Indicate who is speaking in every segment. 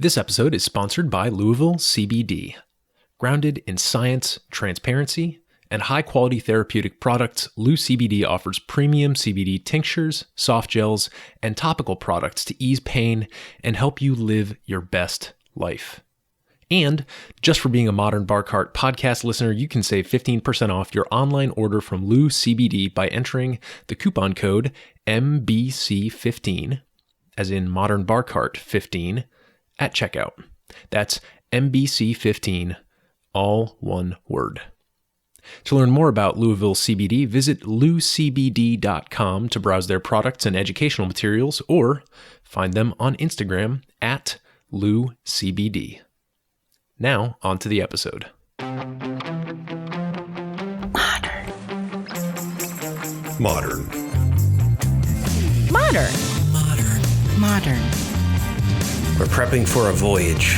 Speaker 1: This episode is sponsored by Louisville CBD. Grounded in science, transparency, and high-quality therapeutic products, LOU CBD offers premium CBD tinctures, soft gels, and topical products to ease pain and help you live your best life. And just for being a Modern Bar Cart podcast listener, you can save 15% off your online order from LOU CBD by entering the coupon code MBC15, as in Modern Bar Cart 15, at checkout. That's MBC15, all one word. To learn more about Louisville CBD, visit loucbd.com to browse their products and educational materials, or find them on Instagram at LouCBD. Now, on to the episode.
Speaker 2: Modern. We're prepping for a voyage.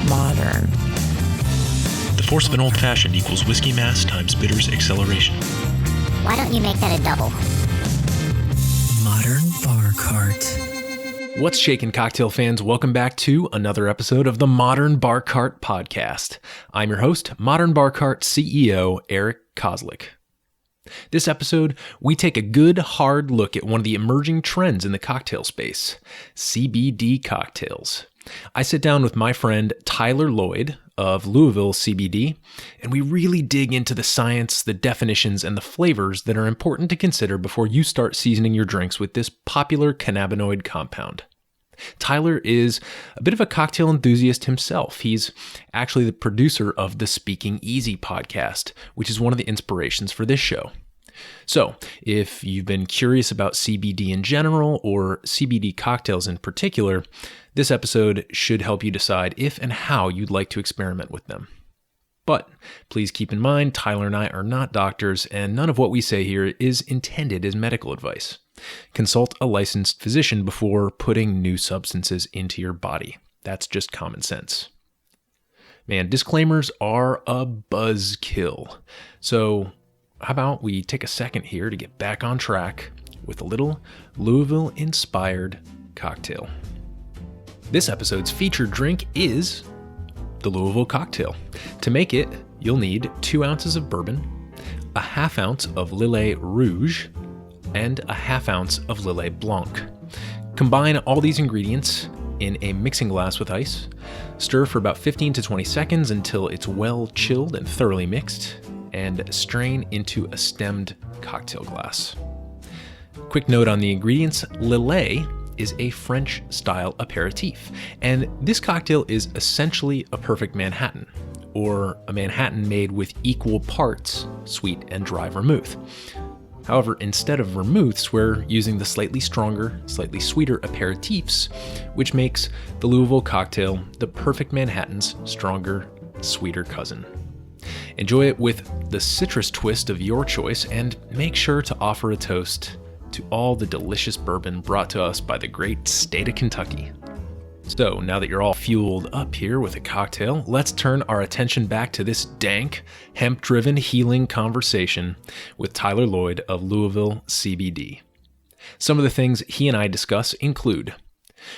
Speaker 3: Modern.
Speaker 1: The force of an old-fashioned equals whiskey mass times bitters acceleration.
Speaker 4: Why don't you make that a double?
Speaker 3: Modern Bar Cart.
Speaker 1: What's shaking, cocktail fans? Welcome back to another episode of the Modern Bar Cart podcast. I'm your host, Modern Bar Cart CEO Eric Kozlik. This episode, we take a good, hard look at one of the emerging trends in the cocktail space, CBD cocktails. I sit down with my friend Tyler Lloyd of Louisville CBD, and we really dig into the science, the definitions, and the flavors that are important to consider before you start seasoning your drinks with this popular cannabinoid compound. Tyler is a bit of a cocktail enthusiast himself. He's actually the producer of the Speaking Easy podcast, which is one of the inspirations for this show. So, if you've been curious about CBD in general or CBD cocktails in particular, this episode should help you decide if and how you'd like to experiment with them. But please keep in mind, Tyler and I are not doctors, and none of what we say here is intended as medical advice. Consult a licensed physician before putting new substances into your body. That's just common sense. Man, disclaimers are a buzzkill. So how about we take a second here to get back on track with a little Louisville-inspired cocktail. This episode's featured drink is the Louisville cocktail. To make it, you'll need 2 ounces of bourbon, a half ounce of Lillet Rouge, and a half ounce of Lillet Blanc. Combine all these ingredients in a mixing glass with ice. Stir for about 15 to 20 seconds until it's well chilled and thoroughly mixed, and strain into a stemmed cocktail glass. Quick note on the ingredients: Lillet is a French-style aperitif, and this cocktail is essentially a perfect Manhattan, or a Manhattan made with equal parts sweet and dry vermouth. However, instead of vermouths, we're using the slightly stronger, slightly sweeter aperitifs, which makes the Louisville cocktail the perfect Manhattan's stronger, sweeter cousin. Enjoy it with the citrus twist of your choice, and make sure to offer a toast to all the delicious bourbon brought to us by the great state of Kentucky. So now that you're all fueled up here with a cocktail, let's turn our attention back to this dank, hemp-driven healing conversation with Tyler Lloyd of Louisville CBD. Some of the things he and I discuss include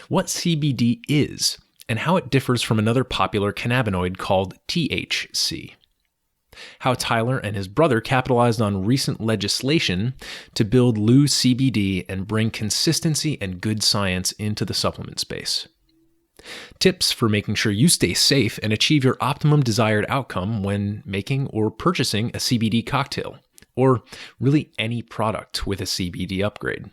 Speaker 1: what CBD is and how it differs from another popular cannabinoid called THC. How Tyler and his brother capitalized on recent legislation to build LOU CBD and bring consistency and good science into the supplement space. Tips for making sure you stay safe and achieve your optimum desired outcome when making or purchasing a CBD cocktail, or really any product with a CBD upgrade.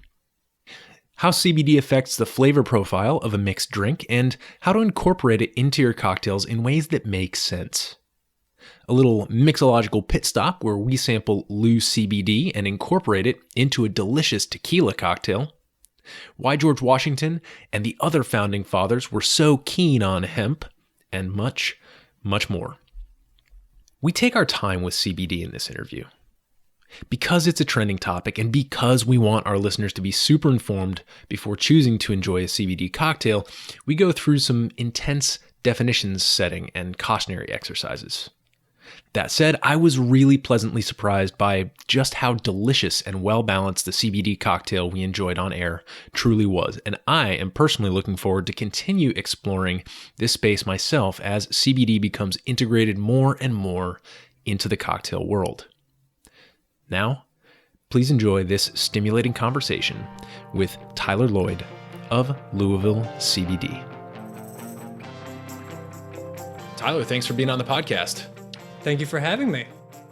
Speaker 1: How CBD affects the flavor profile of a mixed drink, and how to incorporate it into your cocktails in ways that make sense. A little mixological pit stop where we sample LOU CBD and incorporate it into a delicious tequila cocktail. Why George Washington and the other founding fathers were so keen on hemp, and much, much more. We take our time with CBD in this interview. Because it's a trending topic, and because we want our listeners to be super informed before choosing to enjoy a CBD cocktail, we go through some intense definitions setting and cautionary exercises. That said, I was really pleasantly surprised by just how delicious and well-balanced the CBD cocktail we enjoyed on air truly was, and I am personally looking forward to continue exploring this space myself as CBD becomes integrated more and more into the cocktail world. Now, please enjoy this stimulating conversation with Tyler Lloyd of Louisville CBD. Tyler, thanks for being on the podcast.
Speaker 5: Thank you for having me.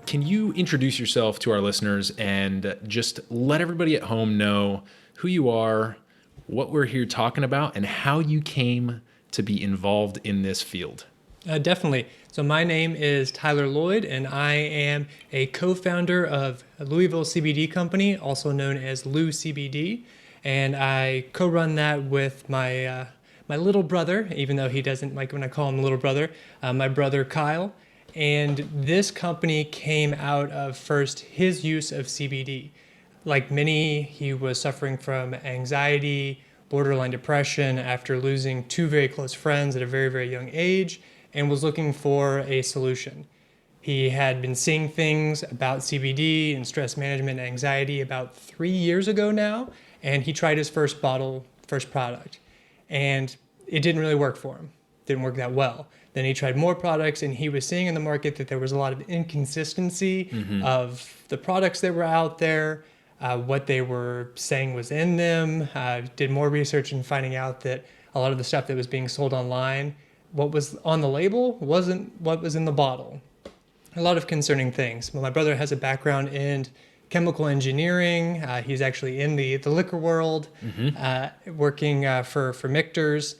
Speaker 1: Can you introduce yourself to our listeners and just let everybody at home know who you are, what we're here talking about, and how you came to be involved in this field?
Speaker 5: Definitely. So my name is Tyler Lloyd, and I am a co-founder of Louisville CBD company, also known as LOU CBD, and I co-run that with my little brother, even though he doesn't like when I call him little brother, my brother Kyle. And this company came out of first his use of CBD. Like many, he was suffering from anxiety, borderline depression after losing two very close friends at a very, very young age, and was looking for a solution. He had been seeing things about CBD and stress management and anxiety about 3 years ago now, and he tried his first product. And it didn't really work for him. Didn't work that well. Then he tried more products, and he was seeing in the market that there was a lot of inconsistency of the products that were out there, what they were saying was in them. Did more research and finding out that a lot of the stuff that was being sold online, what was on the label wasn't what was in the bottle. A lot of concerning things. Well, my brother has a background in chemical engineering. He's actually in the liquor world, working for Michter's.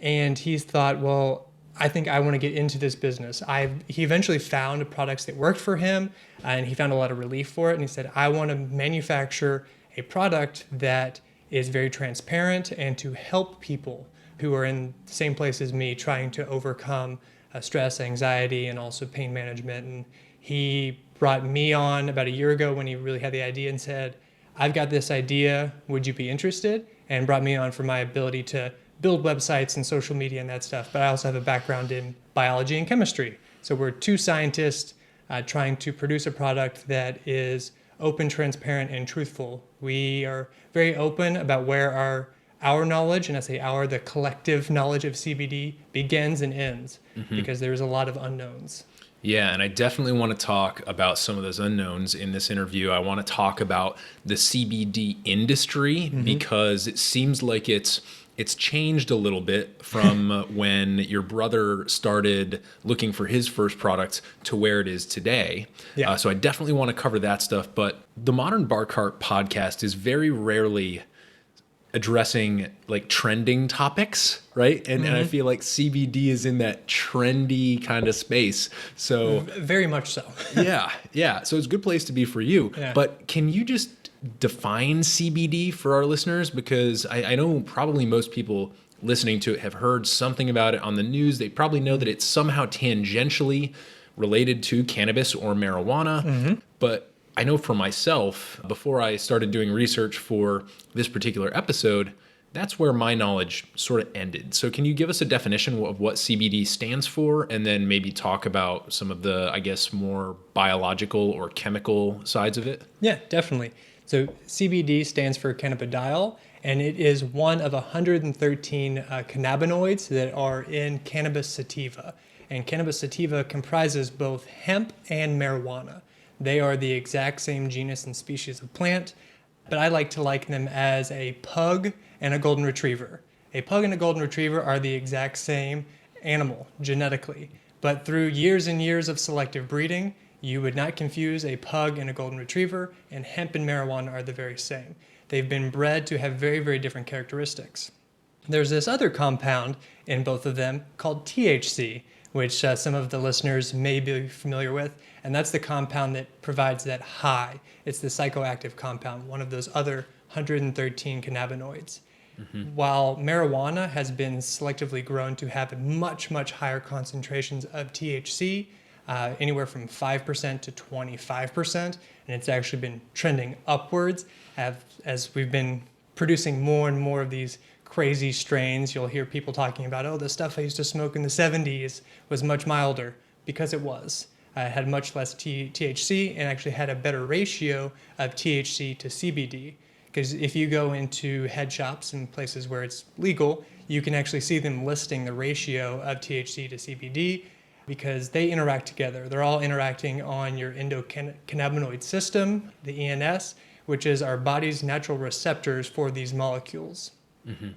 Speaker 5: And he's thought, well, I think I want to get into this business. He eventually found products that worked for him, and he found a lot of relief for it. And he said, I want to manufacture a product that is very transparent and to help people who are in the same place as me trying to overcome stress, anxiety, and also pain management. And he brought me on about a year ago when he really had the idea and said, I've got this idea, would you be interested? And brought me on for my ability to build websites and social media and that stuff. But I also have a background in biology and chemistry. So we're two scientists trying to produce a product that is open, transparent, and truthful. We are very open about where our knowledge, and I say our, the collective knowledge of CBD begins and ends, because there's a lot of unknowns.
Speaker 1: Yeah, and I definitely want to talk about some of those unknowns in this interview. I want to talk about the CBD industry because it seems like it's changed a little bit from when your brother started looking for his first product to where it is today. Yeah. So I definitely want to cover that stuff. But the Modern Bar Cart podcast is very rarely addressing like trending topics, right? And I feel like CBD is in that trendy kind of space. So
Speaker 5: very much so.
Speaker 1: Yeah. So it's a good place to be for you. Yeah. But can you just define CBD for our listeners? Because I know probably most people listening to it have heard something about it on the news. They probably know that it's somehow tangentially related to cannabis or marijuana. But I know for myself, before I started doing research for this particular episode, that's where my knowledge sort of ended. So can you give us a definition of what CBD stands for, and then maybe talk about some of the, I guess, more biological or chemical sides of it?
Speaker 5: Yeah, definitely. So CBD stands for cannabidiol, and it is one of 113 cannabinoids that are in cannabis sativa. And cannabis sativa comprises both hemp and marijuana. They are the exact same genus and species of plant, but I like to liken them as a pug and a golden retriever. A pug and a golden retriever are the exact same animal genetically, but through years and years of selective breeding, you would not confuse a pug and a golden retriever, and hemp and marijuana are the very same. They've been bred to have very, very different characteristics. There's this other compound in both of them called THC, which some of the listeners may be familiar with, and that's the compound that provides that high. It's the psychoactive compound, one of those other 113 cannabinoids. While marijuana has been selectively grown to have much, much higher concentrations of THC, anywhere from 5% to 25%, and it's actually been trending upwards as we've been producing more and more of these crazy strains. You'll hear people talking about, oh, the stuff I used to smoke in the 70s was much milder, because it was. had much less THC and actually had a better ratio of THC to CBD. Because if you go into head shops and places where it's legal, you can actually see them listing the ratio of THC to CBD because they interact together. They're all interacting on your endocannabinoid system, the ENS, which is our body's natural receptors for these molecules.
Speaker 1: Mm-hmm.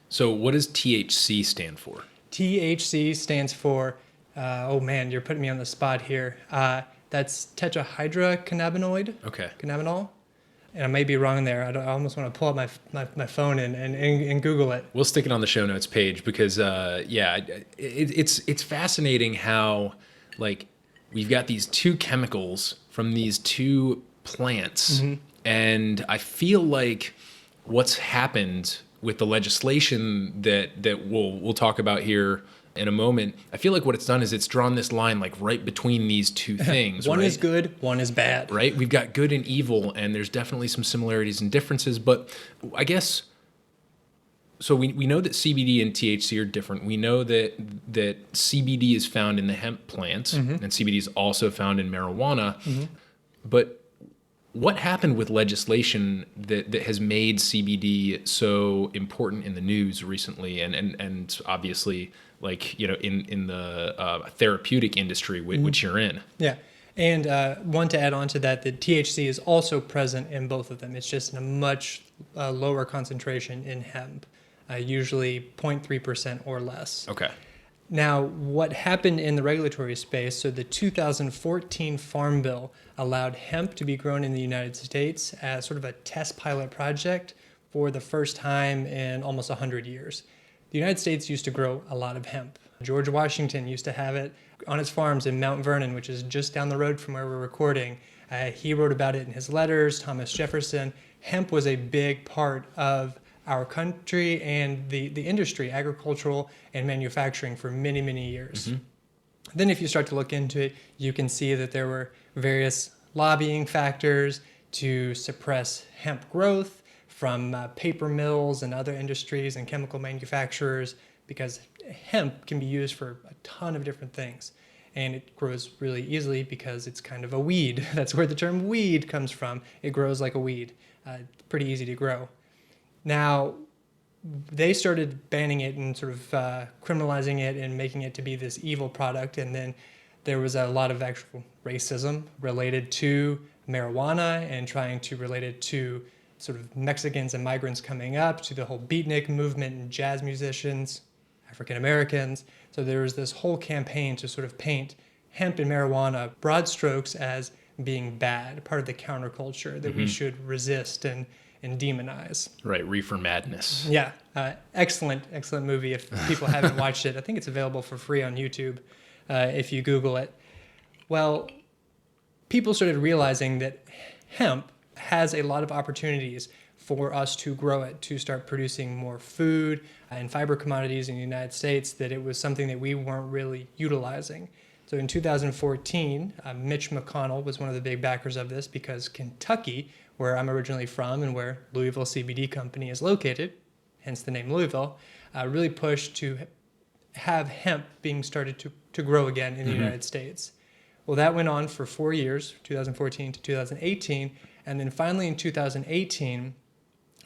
Speaker 1: So what does THC stand for?
Speaker 5: THC stands for, oh man, you're putting me on the spot here. That's tetrahydrocannabinoid.
Speaker 1: Okay.
Speaker 5: Cannabinol. And I may be wrong there. I almost want to pull up my phone and Google it.
Speaker 1: We'll stick it on the show notes page because, it's fascinating how, like, we've got these two chemicals from these two plants, mm-hmm. and I feel like what's happened with the legislation that we'll talk about here in a moment, I feel like what it's done is it's drawn this line like right between these two things.
Speaker 5: One
Speaker 1: right?
Speaker 5: is good, one is bad.
Speaker 1: Right? We've got good and evil, and there's definitely some similarities and differences, but I guess, so we know that CBD and THC are different. We know that CBD is found in the hemp plants, mm-hmm. and CBD is also found in marijuana, mm-hmm. but what happened with legislation that has made CBD so important in the news recently, and obviously, like, you know, in the therapeutic industry, which you're in? Yeah.
Speaker 5: And one to add on to that, the THC is also present in both of them. It's just in a much lower concentration in hemp, usually 0.3% or less.
Speaker 1: Okay.
Speaker 5: Now, what happened in the regulatory space, so the 2014 Farm Bill allowed hemp to be grown in the United States as sort of a test pilot project for the first time in almost 100 years. The United States used to grow a lot of hemp. George Washington used to have it on his farms in Mount Vernon, which is just down the road from where we're recording. He wrote about it in his letters, Thomas Jefferson. Hemp was a big part of our country and the industry, agricultural and manufacturing, for many, many years. Mm-hmm. Then if you start to look into it, you can see that there were various lobbying factors to suppress hemp growth from paper mills and other industries and chemical manufacturers, because hemp can be used for a ton of different things. And it grows really easily because it's kind of a weed. That's where the term weed comes from. It grows like a weed. It's pretty easy to grow. Now, they started banning it and sort of criminalizing it and making it to be this evil product. And then there was a lot of actual racism related to marijuana and trying to relate it to sort of Mexicans and migrants coming up, to the whole beatnik movement and jazz musicians, African Americans. So there was this whole campaign to sort of paint hemp and marijuana, broad strokes, as being bad, part of the counterculture that mm-hmm. we should resist and demonize.
Speaker 1: Right, Reefer Madness.
Speaker 5: Yeah, excellent movie. If people haven't watched it, I think it's available for free on YouTube if you Google it. Well, people started realizing that hemp has a lot of opportunities for us to grow it, to start producing more food and fiber commodities in the United States, that it was something that we weren't really utilizing. So in 2014, Mitch McConnell was one of the big backers of this, because Kentucky, where I'm originally from and where Louisville CBD Company is located, hence the name Louisville, really pushed to have hemp being started to grow again in the mm-hmm. United States. Well, that went on for 4 years, 2014 to 2018, and then finally in 2018,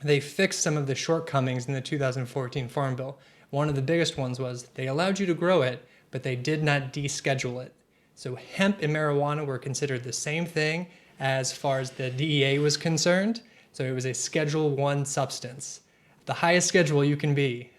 Speaker 5: they fixed some of the shortcomings in the 2014 Farm Bill. One of the biggest ones was they allowed you to grow it, but they did not deschedule it. So hemp and marijuana were considered the same thing as far as the DEA was concerned. So it was a Schedule I substance, the highest schedule you can be.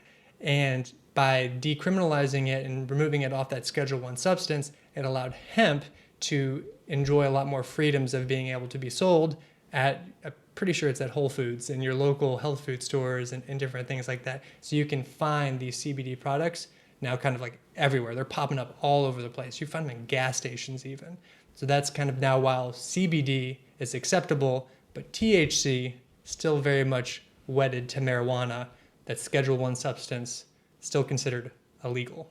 Speaker 5: And by decriminalizing it and removing it off that Schedule I substance, it allowed hemp to enjoy a lot more freedoms of being able to be sold at, I'm pretty sure it's at Whole Foods and your local health food stores and different things like that. So you can find these CBD products now kind of like everywhere. They're popping up all over the place. You find them in gas stations even. So that's kind of now, while CBD is acceptable, but THC still very much wedded to marijuana, that Schedule I substance still considered illegal.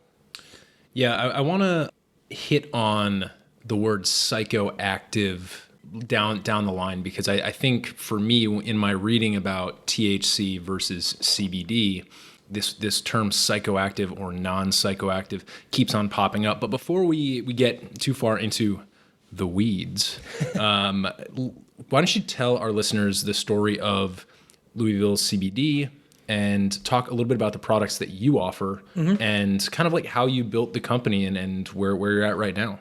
Speaker 1: Yeah, I want to hit on the word psychoactive down the line, because I think for me, in my reading about THC versus CBD, this term psychoactive or non-psychoactive keeps on popping up. But before we get too far into the weeds, why don't you tell our listeners the story of Louisville CBD and talk a little bit about the products that you offer and kind of like how you built the company and where you're at right now.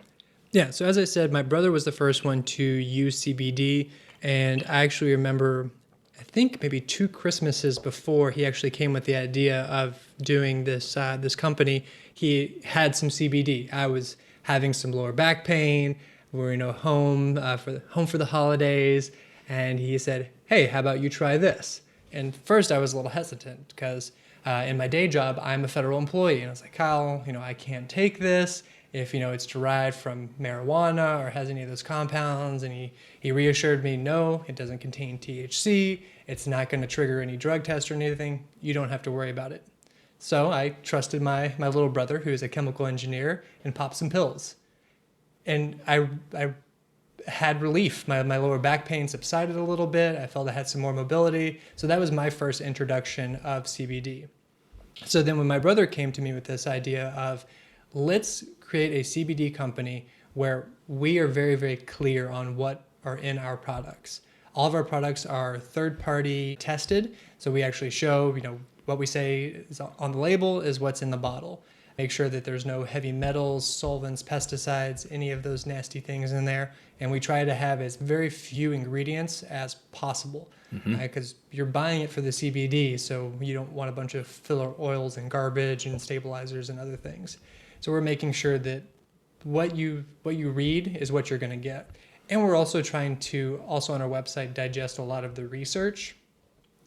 Speaker 5: Yeah, so as I said, my brother was the first one to use CBD, and I actually remember, I think maybe 2 Christmases before he actually came with the idea of doing this this company, he had some CBD. I was having some lower back pain. We were home for the holidays, and he said, "Hey, how about you try this?" And first I was a little hesitant because in my day job I'm a federal employee, and I was like, "Kyle, I can't take this if it's derived from marijuana or has any of those compounds." And he reassured me, "No, it doesn't contain THC. It's not going to trigger any drug test or anything. You don't have to worry about it." So I trusted my little brother, who is a chemical engineer, and popped some pills. And I had relief. My lower back pain subsided a little bit. I felt I had some more mobility. So that was my first introduction of CBD. So then when my brother came to me with this idea of, let's create a CBD company where we are very, very clear on what are in our products. All of our products are third-party tested. So we actually show, what we say is on the label is what's in the bottle. Make sure that there's no heavy metals, solvents, pesticides, any of those nasty things in there. And we try to have as very few ingredients as possible, because you're buying it for the CBD, so you don't want a bunch of filler oils and garbage and stabilizers and other things. So we're making sure that what you read is what you're going to get. And we're also trying to, on our website, digest a lot of the research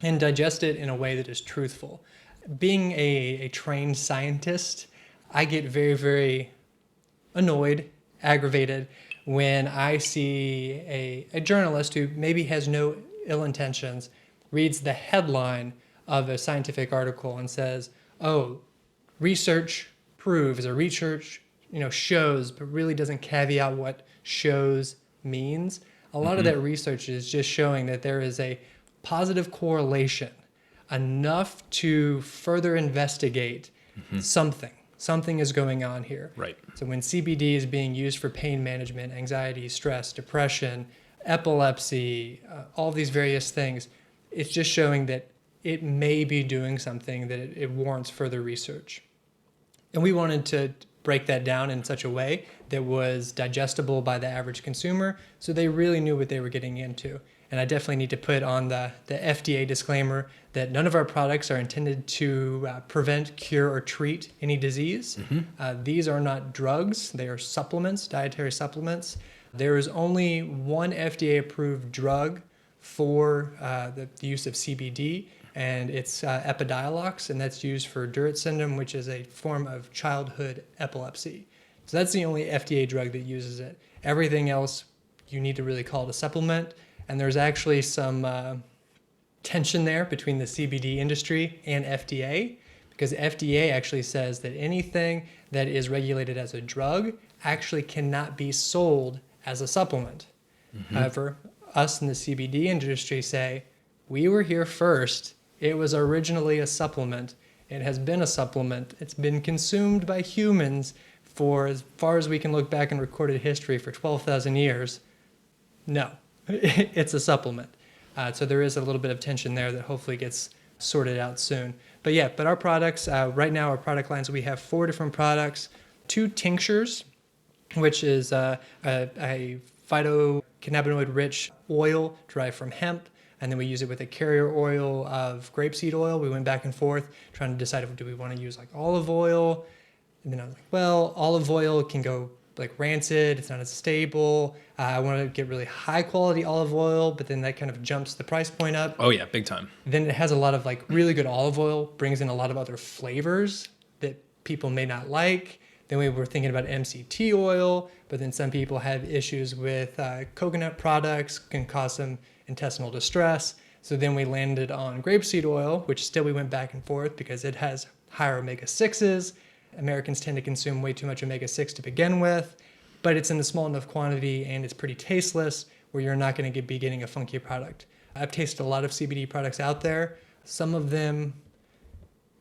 Speaker 5: and digest it in a way that is truthful. Being a trained scientist, I get very, very annoyed, aggravated when I see a journalist who maybe has no ill intentions, reads the headline of a scientific article and says, "Oh, research proves," or research shows, but really doesn't caveat what shows means. A lot of that research is just showing that there is a positive correlation, enough to further investigate something. Something is going on here.
Speaker 1: Right.
Speaker 5: So when CBD is being used for pain management, anxiety, stress, depression, epilepsy, all these various things, it's just showing that it may be doing something that it warrants further research. And we wanted to break that down in such a way that was digestible by the average consumer, so they really knew what they were getting into. And I definitely need to put on the FDA disclaimer that none of our products are intended to prevent, cure, or treat any disease. These are not drugs. They are supplements, dietary supplements. There is only one FDA-approved drug for the use of CBD, and it's Epidiolex, and that's used for Durrett syndrome, which is a form of childhood epilepsy. So that's the only FDA drug that uses it. Everything else, you need to really call it a supplement. And there's actually some tension there between the CBD industry and FDA, because FDA actually says that anything that is regulated as a drug actually cannot be sold as a supplement. However, us in the CBD industry say, we were here first. It was originally a supplement. It has been a supplement. It's been consumed by humans for as far as we can look back in recorded history for 12,000 years. No. It's a supplement. So there is a little bit of tension there that hopefully gets sorted out soon. But our products, right now our product lines, we have 4 different products, 2 tinctures, which is a phytocannabinoid-rich oil derived from hemp, and then we use it with a carrier oil of grapeseed oil. We went back and forth trying to decide if do we want to use like olive oil, and then I was like, well, olive oil can go like rancid, it's not as stable. I want to get really high quality olive oil, but then that kind of jumps the price point up.
Speaker 1: Oh yeah, big time.
Speaker 5: Then it has a lot of like really good olive oil, brings in a lot of other flavors that people may not like. Then we were thinking about MCT oil, but then some people have issues with coconut products, can cause some intestinal distress. So then we landed on grapeseed oil, which still we went back and forth because it has higher omega-6s. Americans tend to consume way too much omega-6 to begin with, but it's in a small enough quantity and it's pretty tasteless where you're not going to be getting a funky product. I've tasted a lot of CBD products out there. Some of them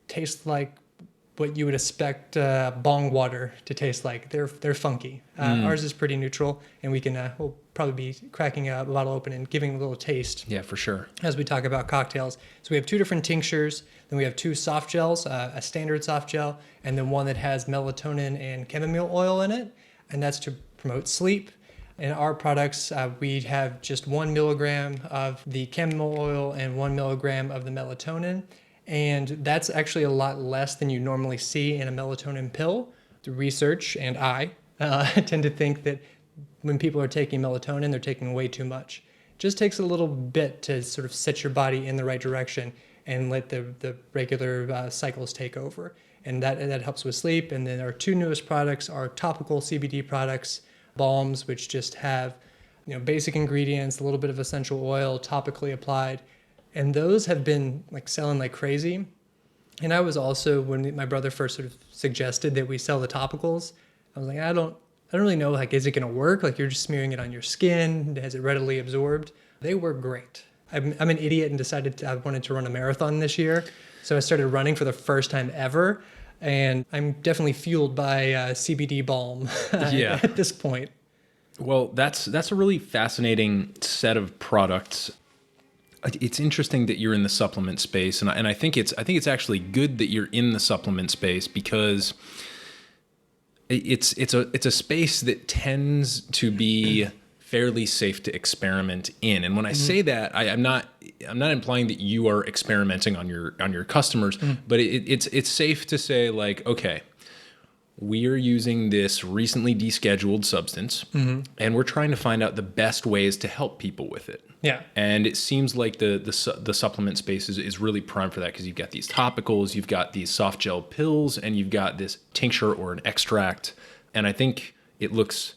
Speaker 5: taste like what you would expect bong water to taste like. They're funky. Ours is pretty neutral, and we'll probably be cracking a bottle open and giving a little taste.
Speaker 1: Yeah, for sure.
Speaker 5: As we talk about cocktails. So we have 2 different tinctures, then we have 2 soft gels, a standard soft gel, and then one that has melatonin and chamomile oil in it, and that's to promote sleep. In our products, we have just 1 milligram of the chamomile oil and 1 milligram of the melatonin. And that's actually a lot less than you normally see in a melatonin pill. The research and I tend to think that when people are taking melatonin, they're taking way too much. It just takes a little bit to sort of set your body in the right direction and let the regular cycles take over. And that helps with sleep. And then our 2 newest products are topical CBD products, balms, which just have basic ingredients, a little bit of essential oil topically applied. And those have been selling like crazy. And I was also, when my brother first sort of suggested that we sell the topicals, I was like, I don't really know, is it going to work? You're just smearing it on your skin. Has it readily absorbed? They work great. I'm an idiot and decided I wanted to run a marathon this year. So I started running for the first time ever. And I'm definitely fueled by CBD balm at this point.
Speaker 1: Well, that's a really fascinating set of products. It's interesting that you're in the supplement space, and I think it's actually good that you're in the supplement space, because it's a space that tends to be fairly safe to experiment in. And when I say that, I'm not implying that you are experimenting on your customers, but it's safe to say okay, we are using this recently descheduled substance, and we're trying to find out the best ways to help people with it.
Speaker 5: Yeah.
Speaker 1: And it seems like the supplement space is really prime for that, because you've got these topicals, you've got these soft gel pills, and you've got this tincture or an extract. And I think it looks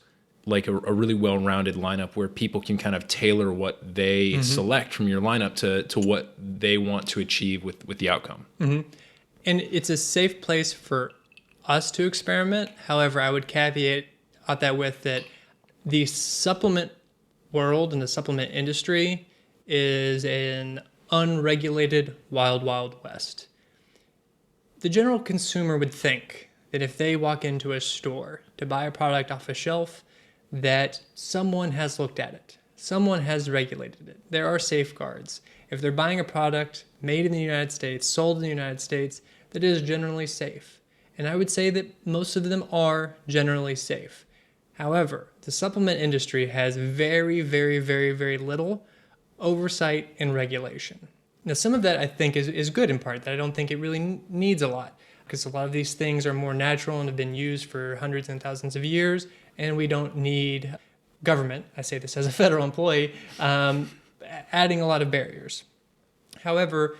Speaker 1: like a really well-rounded lineup where people can kind of tailor what they select from your lineup to what they want to achieve with the outcome.
Speaker 5: And it's a safe place for us to experiment. However, I would caveat that with that the supplement world and the supplement industry is an unregulated wild, wild west. The general consumer would think that if they walk into a store to buy a product off a shelf, that someone has looked at it. Someone has regulated it. There are safeguards. If they're buying a product made in the United States, sold in the United States, that is generally safe. And I would say that most of them are generally safe. However, the supplement industry has very, very, very, very little oversight and regulation. Now, some of that I think is good in part, that I don't think it really needs a lot, because a lot of these things are more natural and have been used for hundreds and thousands of years, and we don't need government, I say this as a federal employee, adding a lot of barriers. However,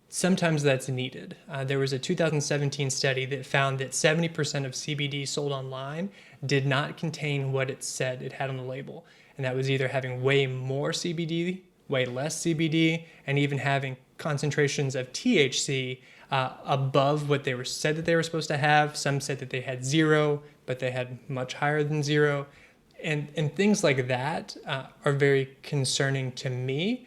Speaker 5: sometimes that's needed. There was a 2017 study that found that 70% of CBD sold online did not contain what it said it had on the label. And that was either having way more CBD, way less CBD, and even having concentrations of THC above what they said that they were supposed to have. Some said that they had 0, but they had much higher than 0. And things like that are very concerning to me.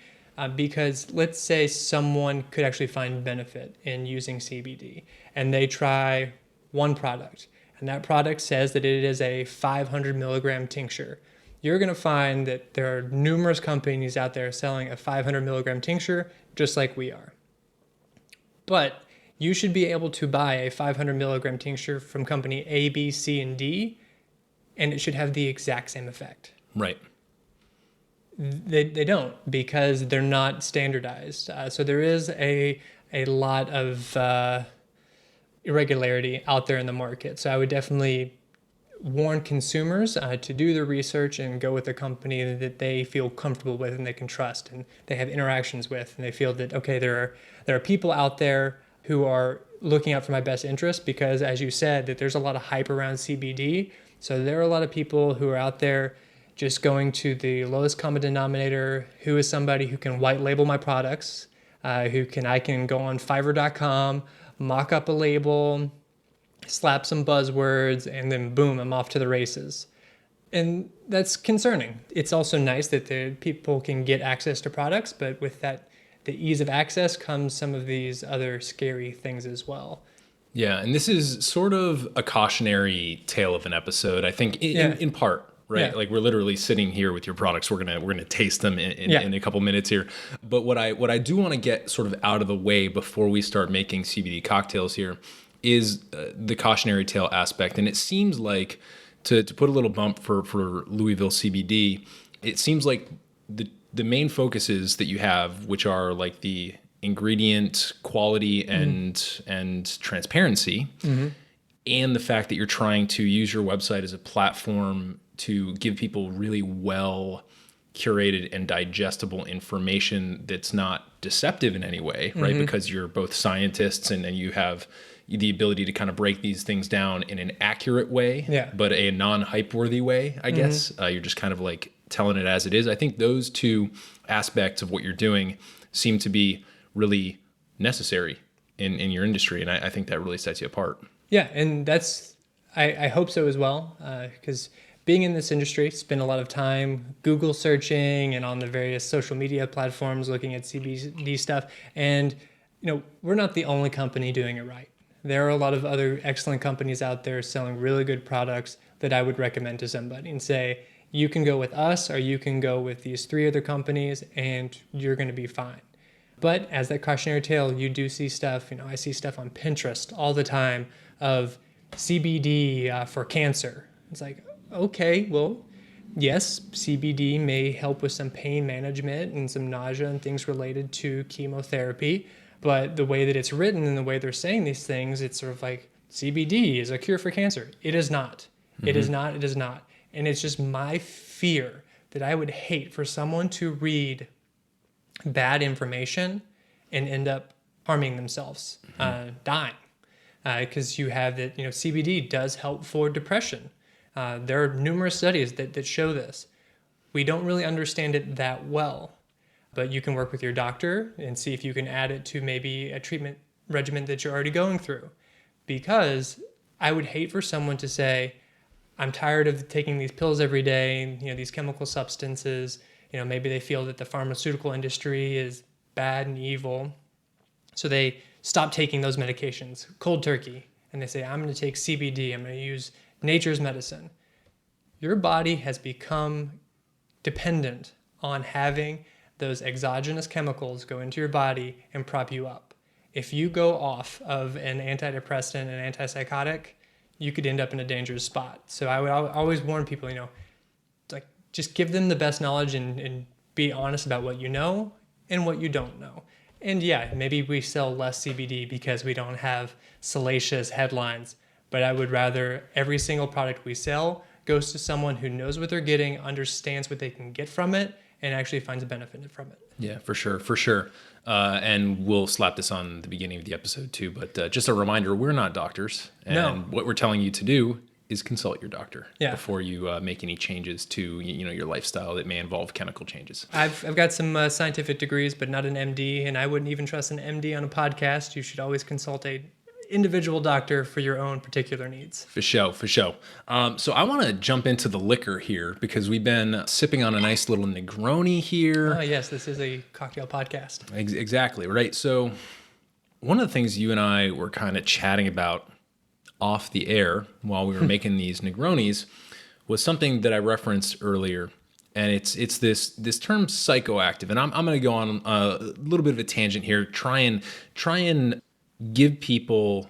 Speaker 5: Because let's say someone could actually find benefit in using CBD, and they try one product, and that product says that it is a 500 milligram tincture. You're going to find that there are numerous companies out there selling a 500 milligram tincture just like we are. But you should be able to buy a 500 milligram tincture from company A, B, C, and D, and it should have the exact same effect.
Speaker 1: Right.
Speaker 5: They don't, because they're not standardized. So there is a lot of irregularity out there in the market. So I would definitely warn consumers to do the research and go with a company that they feel comfortable with and they can trust and they have interactions with, and they feel that, okay, there are people out there who are looking out for my best interest, because as you said, that there's a lot of hype around CBD. So there are a lot of people who are out there just going to the lowest common denominator, who is somebody who can white label my products, I can go on Fiverr.com, mock up a label, slap some buzzwords, and then boom, I'm off to the races. And that's concerning. It's also nice that the people can get access to products, but with that the ease of access comes some of these other scary things as well.
Speaker 1: Yeah, and this is sort of a cautionary tale of an episode, I think, in part, right?
Speaker 5: Yeah.
Speaker 1: Like we're literally sitting here with your products. We're gonna taste them in a couple minutes here. But what I do want to get sort of out of the way before we start making CBD cocktails here is the cautionary tale aspect. And it seems like to put a little bump for Louisville CBD, it seems like the main focuses that you have, which are like the ingredient quality and transparency, and the fact that you're trying to use your website as a platform to give people really well curated and digestible information that's not deceptive in any way, right? Because you're both scientists and you have the ability to kind of break these things down in an accurate way, but a non-hype worthy way, I guess. You're just kind of like telling it as it is. I think those two aspects of what you're doing seem to be really necessary in your industry. And I think that really sets you apart.
Speaker 5: Yeah, and that's, I hope so as well, because being in this industry, spend a lot of time Google searching and on the various social media platforms looking at CBD stuff. And, we're not the only company doing it right. There are a lot of other excellent companies out there selling really good products that I would recommend to somebody and say, you can go with us or you can go with these 3 other companies and you're going to be fine. But as that cautionary tale, you do see stuff, I see stuff on Pinterest all the time of CBD for cancer. It's like, okay, well, yes, CBD may help with some pain management and some nausea and things related to chemotherapy. But the way that it's written and the way they're saying these things, it's sort of like CBD is a cure for cancer. It is not. It is not. It is not. And it's just my fear that I would hate for someone to read bad information and end up harming themselves, dying. Because you have that, CBD does help for depression. There are numerous studies that show this. We don't really understand it that well, but you can work with your doctor and see if you can add it to maybe a treatment regimen that you're already going through. Because I would hate for someone to say, I'm tired of taking these pills every day, these chemical substances. Maybe they feel that the pharmaceutical industry is bad and evil. So they stop taking those medications, cold turkey, and they say, I'm going to take CBD, I'm going to use nature's medicine. Your body has become dependent on having those exogenous chemicals go into your body and prop you up. If you go off of an antidepressant and antipsychotic, you could end up in a dangerous spot. So I would always warn people, like just give them the best knowledge and be honest about what you know and what you don't know. And yeah, maybe we sell less CBD because we don't have salacious headlines, but I would rather every single product we sell goes to someone who knows what they're getting, understands what they can get from it, and actually finds a benefit from it.
Speaker 1: Yeah, for sure. And we'll slap this on the beginning of the episode too, but just a reminder, we're not doctors. And what we're telling you to do is consult your doctor before you make any changes to your lifestyle that may involve chemical changes.
Speaker 5: I've got some scientific degrees, but not an MD, and I wouldn't even trust an MD on a podcast. You should always consult a individual doctor for your own particular needs. For sure.
Speaker 1: So I want to jump into the liquor here because we've been sipping on a nice little Negroni here.
Speaker 5: Oh, yes, this is a cocktail podcast.
Speaker 1: Exactly, right? So one of the things you and I were kind of chatting about off the air while we were making these Negronis was something that I referenced earlier. And it's this term psychoactive. And I'm going to go on a little bit of a tangent here, try and give people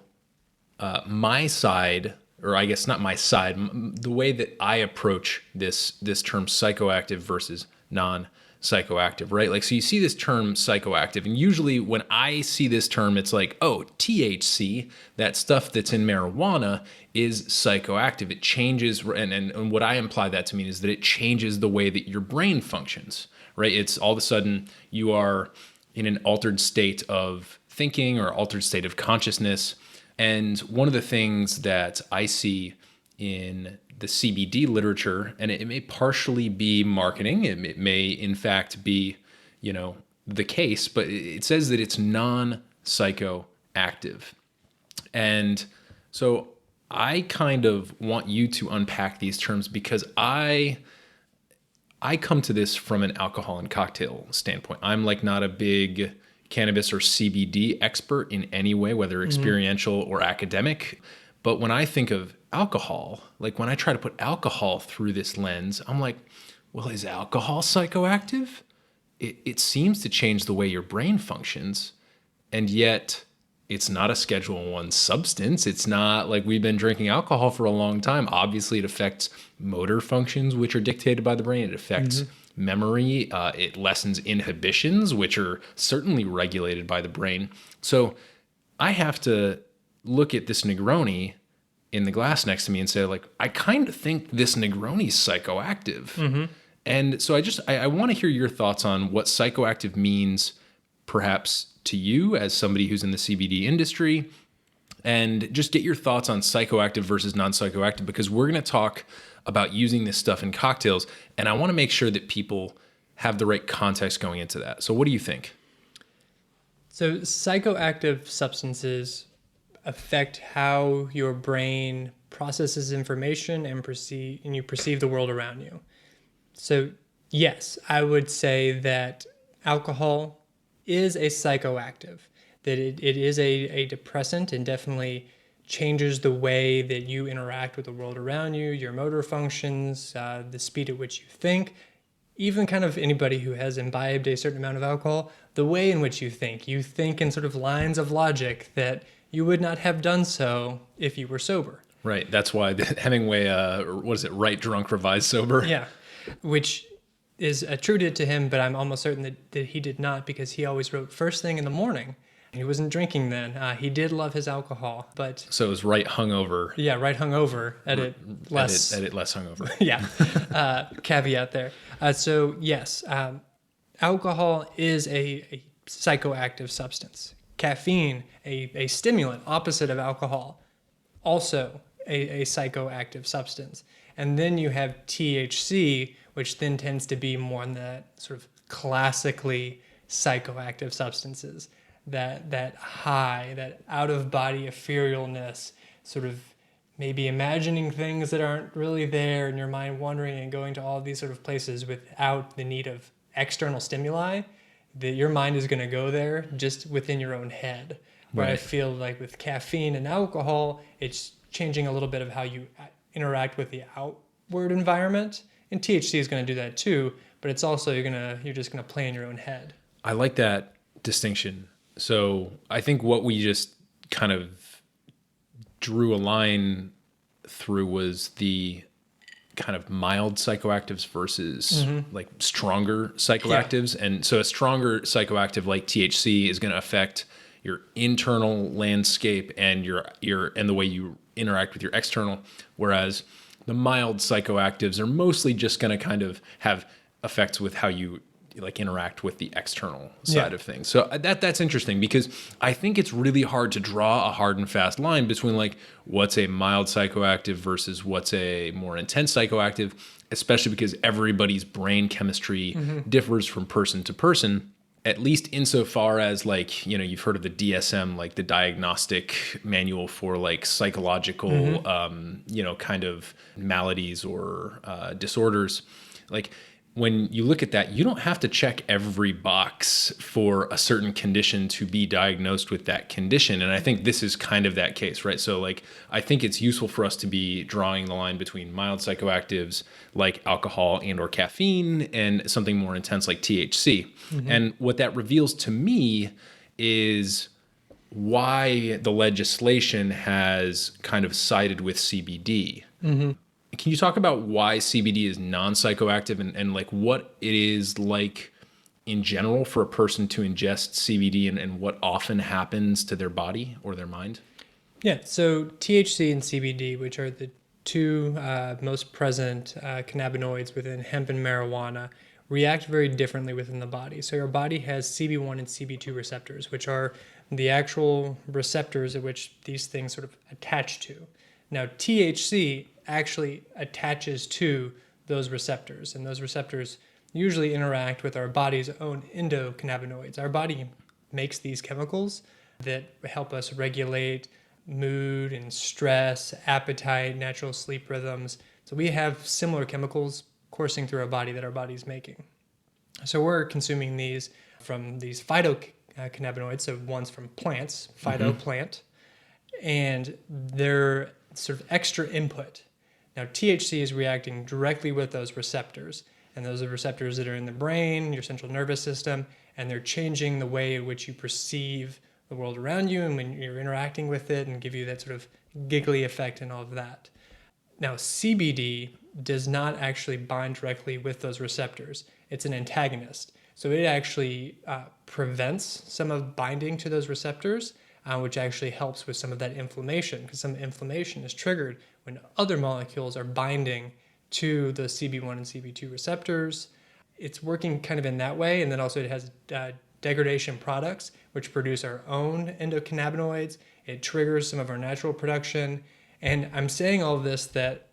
Speaker 1: my side, or I guess not my side, the way that I approach this term psychoactive versus non-psychoactive, right? Like, so you see this term psychoactive, and usually when I see this term, it's like, oh, THC, that stuff that's in marijuana, is psychoactive. It changes, and what I imply that to mean is that it changes the way that your brain functions, right? It's all of a sudden you are in an altered state of thinking or altered state of consciousness. And one of the things that I see in the CBD literature, and it may partially be marketing, it may in fact be, the case, but it says that it's non-psychoactive. And so I kind of want you to unpack these terms because I come to this from an alcohol and cocktail standpoint. I'm like not a big cannabis or CBD expert in any way, whether experiential or academic. But when I think of alcohol, like when I try to put alcohol through this lens, I'm like, well, is alcohol psychoactive? It seems to change the way your brain functions, and yet it's not a Schedule 1 substance. It's not like we've been drinking alcohol for a long time. Obviously, it affects motor functions, which are dictated by the brain. It affects memory. It lessens inhibitions, which are certainly regulated by the brain. So I have to look at this Negroni in the glass next to me and say, like, I kind of think this Negroni's psychoactive. And so I want to hear your thoughts on what psychoactive means, perhaps to you as somebody who's in the CBD industry, and just get your thoughts on psychoactive versus non-psychoactive, because we're going to talk about using this stuff in cocktails, and I want to make sure that people have the right context going into that. So what do you think?
Speaker 5: So psychoactive substances affect how your brain processes information and you perceive the world around you. So yes, I would say that alcohol is a psychoactive, that it is a depressant and definitely changes the way that you interact with the world around you, your motor functions, the speed at which you think, even kind of anybody who has imbibed a certain amount of alcohol, the way in which you think in sort of lines of logic that you would not have done so if you were sober.
Speaker 1: Right. That's why Hemingway, what is it? Right drunk, revised sober.
Speaker 5: Yeah. Which is attributed to him, but I'm almost certain that he did not, because he always wrote first thing in the morning. He wasn't drinking then. He did love his alcohol, but...
Speaker 1: So it was right hungover.
Speaker 5: Yeah, right hungover. Edit less
Speaker 1: hungover.
Speaker 5: Yeah. Caveat there. So yes, alcohol is a psychoactive substance. Caffeine, a stimulant, opposite of alcohol, also a psychoactive substance. And then you have THC, which then tends to be more in that sort of classically psychoactive substances. That high, that out-of-body etherealness, sort of maybe imagining things that aren't really there, and your mind wandering and going to all these sort of places without the need of external stimuli, that your mind is going to go there just within your own head. Where
Speaker 1: Right.
Speaker 5: I feel like with caffeine and alcohol, it's changing a little bit of how you interact with the outward environment. And THC is going to do that too, but it's also you're just going to play in your own head.
Speaker 1: I like that distinction. So I think what we just kind of drew a line through was the kind of mild psychoactives versus like stronger psychoactives. Yeah. And so a stronger psychoactive like THC is going to affect your internal landscape and and the way you interact with your external, whereas the mild psychoactives are mostly just going to kind of have effects with how you like interact with the external side of things. So that's interesting, because I think it's really hard to draw a hard and fast line between like what's a mild psychoactive versus what's a more intense psychoactive, especially because everybody's brain chemistry differs from person to person, at least insofar as like, you know, you've heard of the DSM, like the diagnostic manual for like psychological, you know, kind of maladies or disorders. Like, when you look at that, you don't have to check every box for a certain condition to be diagnosed with that condition. And I think this is kind of that case, right? So like, I think it's useful for us to be drawing the line between mild psychoactives like alcohol and or caffeine and something more intense like THC. And what that reveals to me is why the legislation has kind of sided with CBD. Can you talk about why CBD is non-psychoactive and like what it is like in general for a person to ingest CBD and what often happens to their body or their mind?
Speaker 5: Yeah, so THC and CBD, which are the two most present cannabinoids within hemp and marijuana, react very differently within the body. So your body has CB1 and CB2 receptors, which are the actual receptors at which these things sort of attach to. Now, THC actually attaches to those receptors, and those receptors usually interact with our body's own endocannabinoids. Our body makes these chemicals that help us regulate mood and stress, appetite, natural sleep rhythms. So we have similar chemicals coursing through our body that our body's making. So we're consuming these from these cannabinoids. So one's from plants, phytoplant, and they're sort of extra input. Now, THC is reacting directly with those receptors, and those are receptors that are in the brain, your central nervous system, and they're changing the way in which you perceive the world around you and when you're interacting with it, and give you that sort of giggly effect and all of that. Now, CBD does not actually bind directly with those receptors. It's an antagonist. So it actually prevents some of binding to those receptors, which actually helps with some of that inflammation, because some inflammation is triggered when other molecules are binding to the CB1 and CB2 receptors. It's working kind of in that way. And then also it has degradation products, which produce our own endocannabinoids. It triggers some of our natural production. And I'm saying all of this that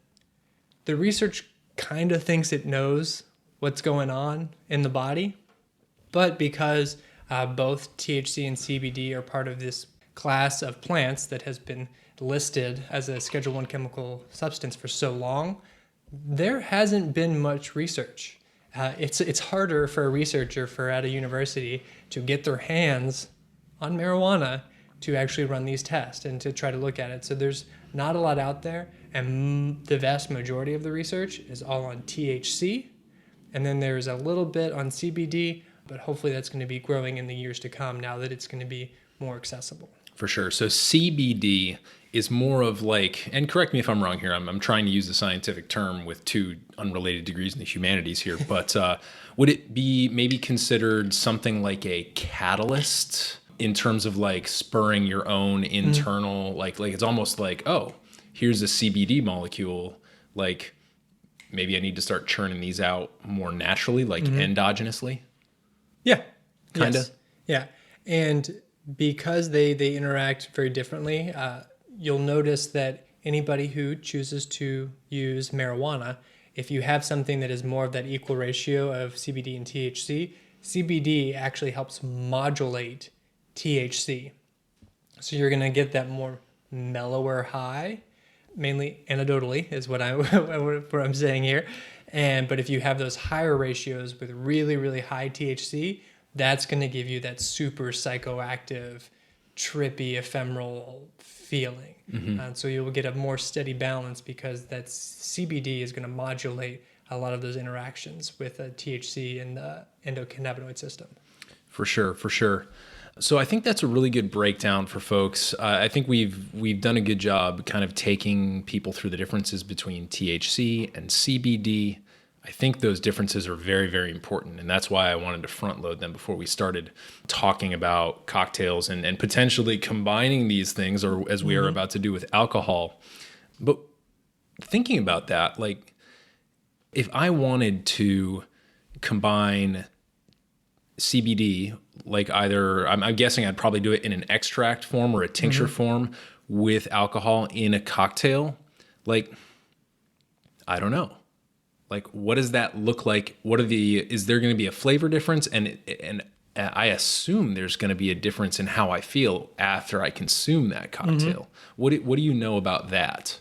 Speaker 5: the research kind of thinks it knows what's going on in the body, but because both THC and CBD are part of this class of plants that has been listed as a Schedule I chemical substance for so long, there hasn't been much research. It's harder for a researcher at a university to get their hands on marijuana to actually run these tests and to try to look at it. So there's not a lot out there, and the vast majority of the research is all on THC, and then there's a little bit on CBD, but hopefully that's going to be growing in the years to come now that it's going to be more accessible.
Speaker 1: For sure. So CBD is more of like, and correct me if I'm wrong here, I'm trying to use the scientific term with two unrelated degrees in the humanities here, but would it be maybe considered something like a catalyst in terms of like spurring your own internal, like it's almost like, oh, here's a CBD molecule, like maybe I need to start churning these out more naturally, like endogenously?
Speaker 5: Yeah.
Speaker 1: Kind of?
Speaker 5: Yes. Yeah. And because they interact very differently, you'll notice that anybody who chooses to use marijuana, if you have something that is more of that equal ratio of CBD and THC, CBD actually helps modulate THC. So you're going to get that more mellower high, mainly anecdotally is what I'm saying here. But if you have those higher ratios with really, really high THC, that's going to give you that super psychoactive, trippy, ephemeral feeling. So you'll get a more steady balance because that CBD is going to modulate a lot of those interactions with THC and the endocannabinoid system.
Speaker 1: For sure, for sure. So I think that's a really good breakdown for folks. I think we've done a good job kind of taking people through the differences between THC and CBD. I think those differences are very, very important, and that's why I wanted to front load them before we started talking about cocktails and potentially combining these things, or as we are about to do with alcohol. But thinking about that, like if I wanted to combine CBD, like either, I'm guessing I'd probably do it in an extract form or a tincture form with alcohol in a cocktail. Like, I don't know. Like, what does that look like? Is there going to be a flavor difference? And I assume there's going to be a difference in how I feel after I consume that cocktail. What do you know about that?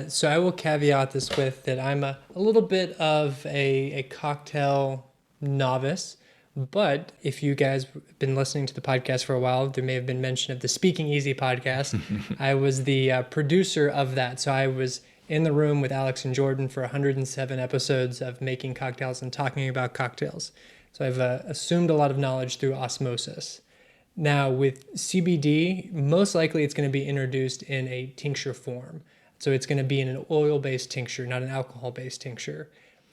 Speaker 5: So I will caveat this with that I'm a little bit of a cocktail novice. But if you guys have been listening to the podcast for a while, there may have been mention of the Speaking Easy podcast. I was the producer of that. So I was in the room with Alex and Jordan for 107 episodes of making cocktails and talking about cocktails. So I've assumed a lot of knowledge through osmosis. Now with CBD, most likely it's going to be introduced in a tincture form. So it's going to be in an oil-based tincture, not an alcohol-based tincture.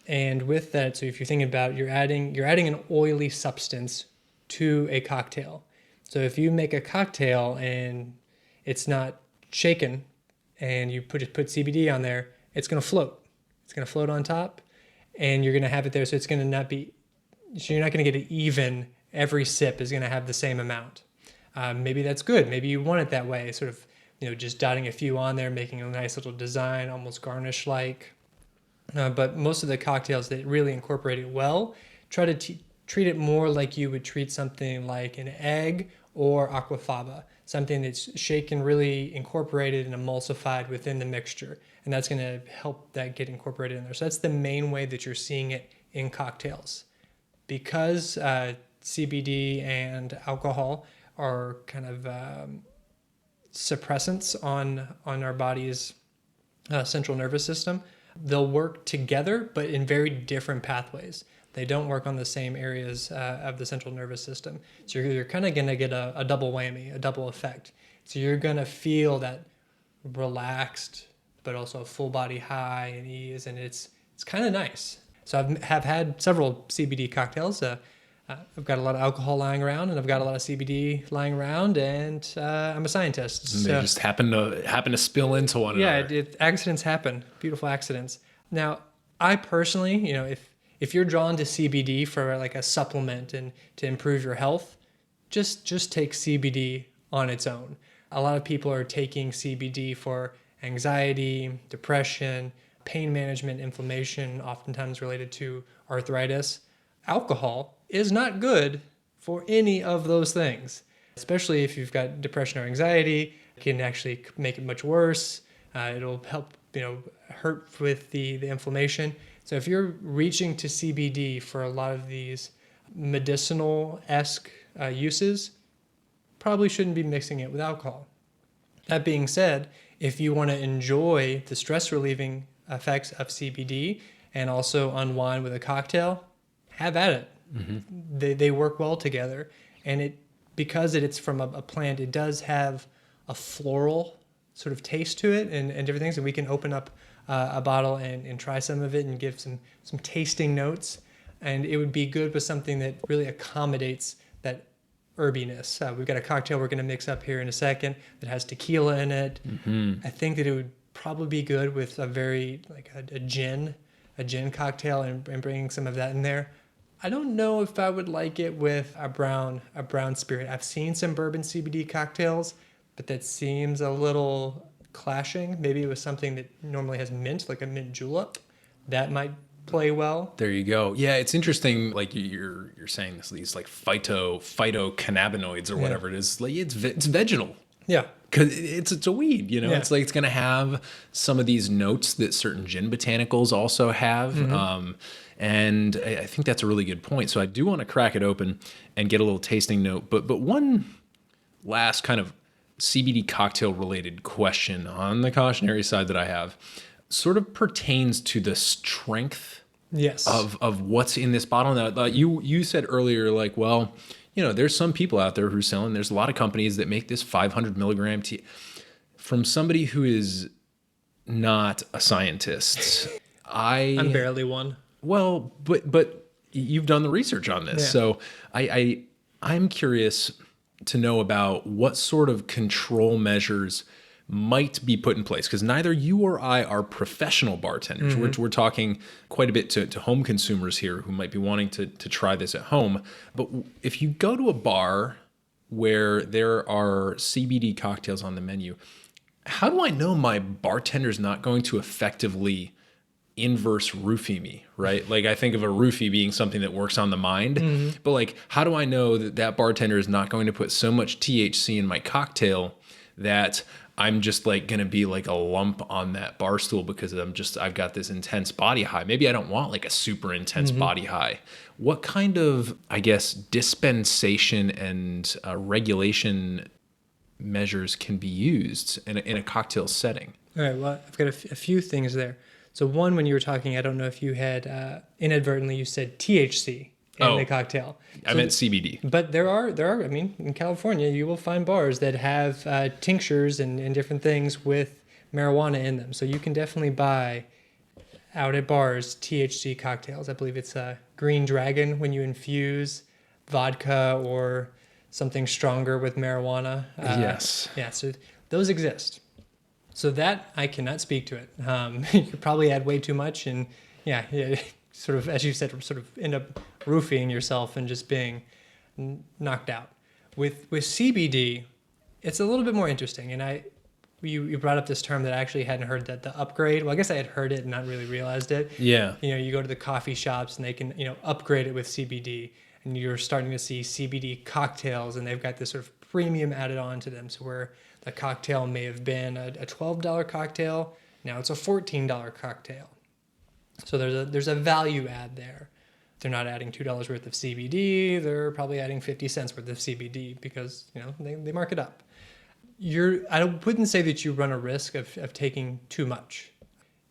Speaker 5: And with that, so if you're thinking about you're adding an oily substance to a cocktail. So if you make a cocktail and it's not shaken and you put CBD on there, it's going to float. It's going to float on top and you're going to have it there. So it's going to not be, so you're not going to get it even. Every sip is going to have the same amount. Maybe that's good. Maybe you want it that way, sort of, just dotting a few on there, making a nice little design, almost garnish-like. But most of the cocktails that really incorporate it well try to treat it more like you would treat something like an egg or aquafaba, something that's shaken, really incorporated and emulsified within the mixture. And that's going to help that get incorporated in there. So that's the main way that you're seeing it in cocktails. Because CBD and alcohol are kind of suppressants on our body's central nervous system. They'll work together, but in very different pathways. They don't work on the same areas of the central nervous system. So you're kind of going to get a double whammy, a double effect. So you're going to feel that relaxed, but also a full body high and ease, and it's kind of nice. So I have had several CBD cocktails. I've got a lot of alcohol lying around, and I've got a lot of CBD lying around, and I'm a scientist.
Speaker 1: And they just happen to spill into one another.
Speaker 5: Yeah, accidents happen, beautiful accidents. Now, I personally, if you're drawn to CBD for like a supplement and to improve your health, just take CBD on its own. A lot of people are taking CBD for anxiety, depression, pain management, inflammation, oftentimes related to arthritis. Alcohol is not good for any of those things, especially if you've got depression or anxiety. It can actually make it much worse. It'll help, hurt with the inflammation. So if you're reaching to CBD for a lot of these medicinal-esque uses, probably shouldn't be mixing it with alcohol. That being said, if you want to enjoy the stress-relieving effects of CBD and also unwind with a cocktail, have at it. Mm-hmm. They work well together, and because it's from a plant, it does have a floral sort of taste to it and different things. And we can open up a bottle and try some of it and give some tasting notes. And it would be good with something that really accommodates that herbiness. We've got a cocktail we're going to mix up here in a second that has tequila in it. Mm-hmm. I think that it would probably be good with a gin cocktail and bringing some of that in there. I don't know if I would like it with a brown spirit. I've seen some bourbon CBD cocktails, but that seems a little clashing. Maybe it was something that normally has mint, like a mint julep. That might play well.
Speaker 1: There you go. Yeah, it's interesting. Like you're saying these like phytocannabinoids or whatever it is. Like it's vegetal.
Speaker 5: Yeah.
Speaker 1: Because it's a weed, Yeah. It's like it's going to have some of these notes that certain gin botanicals also have. Mm-hmm. And I think that's a really good point. So I do want to crack it open and get a little tasting note. But one last kind of CBD cocktail related question on the cautionary side that I have sort of pertains to the strength of what's in this bottle. Now, you said earlier, like, well, there's some people out there who are selling, there's a lot of companies that make this 500 milligram tea. From somebody who is not a scientist, I'm
Speaker 5: barely one.
Speaker 1: Well, but you've done the research on this. Yeah. So I'm curious to know about what sort of control measures might be put in place, because neither you or I are professional bartenders. Mm-hmm. We're talking quite a bit to home consumers here who might be wanting to try this at home. But if you go to a bar where there are CBD cocktails on the menu, how do I know my bartender's not going to effectively inverse roofie me, right? Like I think of a roofie being something that works on the mind, mm-hmm. but like, how do I know that bartender is not going to put so much THC in my cocktail that I'm just like going to be like a lump on that bar stool because I've got this intense body high. Maybe I don't want like a super intense mm-hmm. body high. What kind of, I guess, dispensation and regulation measures can be used in a cocktail setting?
Speaker 5: All right. Well, I've got a few things there. So one, when you were talking, I don't know if you had inadvertently, you said THC in the cocktail.
Speaker 1: I meant CBD.
Speaker 5: But there are, I mean, in California, you will find bars that have tinctures and different things with marijuana in them. So you can definitely buy out at bars THC cocktails. I believe it's Green Dragon when you infuse vodka or something stronger with marijuana.
Speaker 1: Yes.
Speaker 5: Yeah, so those exist. So that I cannot speak to it. You could probably add way too much and sort of, as you said, sort of end up roofing yourself and just being knocked out. With CBD, it's a little bit more interesting. And you brought up this term that I actually hadn't heard, that the upgrade. Well, I guess I had heard it and not really realized it.
Speaker 1: Yeah.
Speaker 5: You go to the coffee shops and they can, upgrade it with CBD. And you're starting to see CBD cocktails and they've got this sort of premium added on to them. So where the cocktail may have been a $12 cocktail, now it's a $14 cocktail. So there's a value add there. they're not adding $2 worth of CBD. They're probably adding 50 cents worth of CBD because, they mark it up. I wouldn't say that you run a risk of taking too much.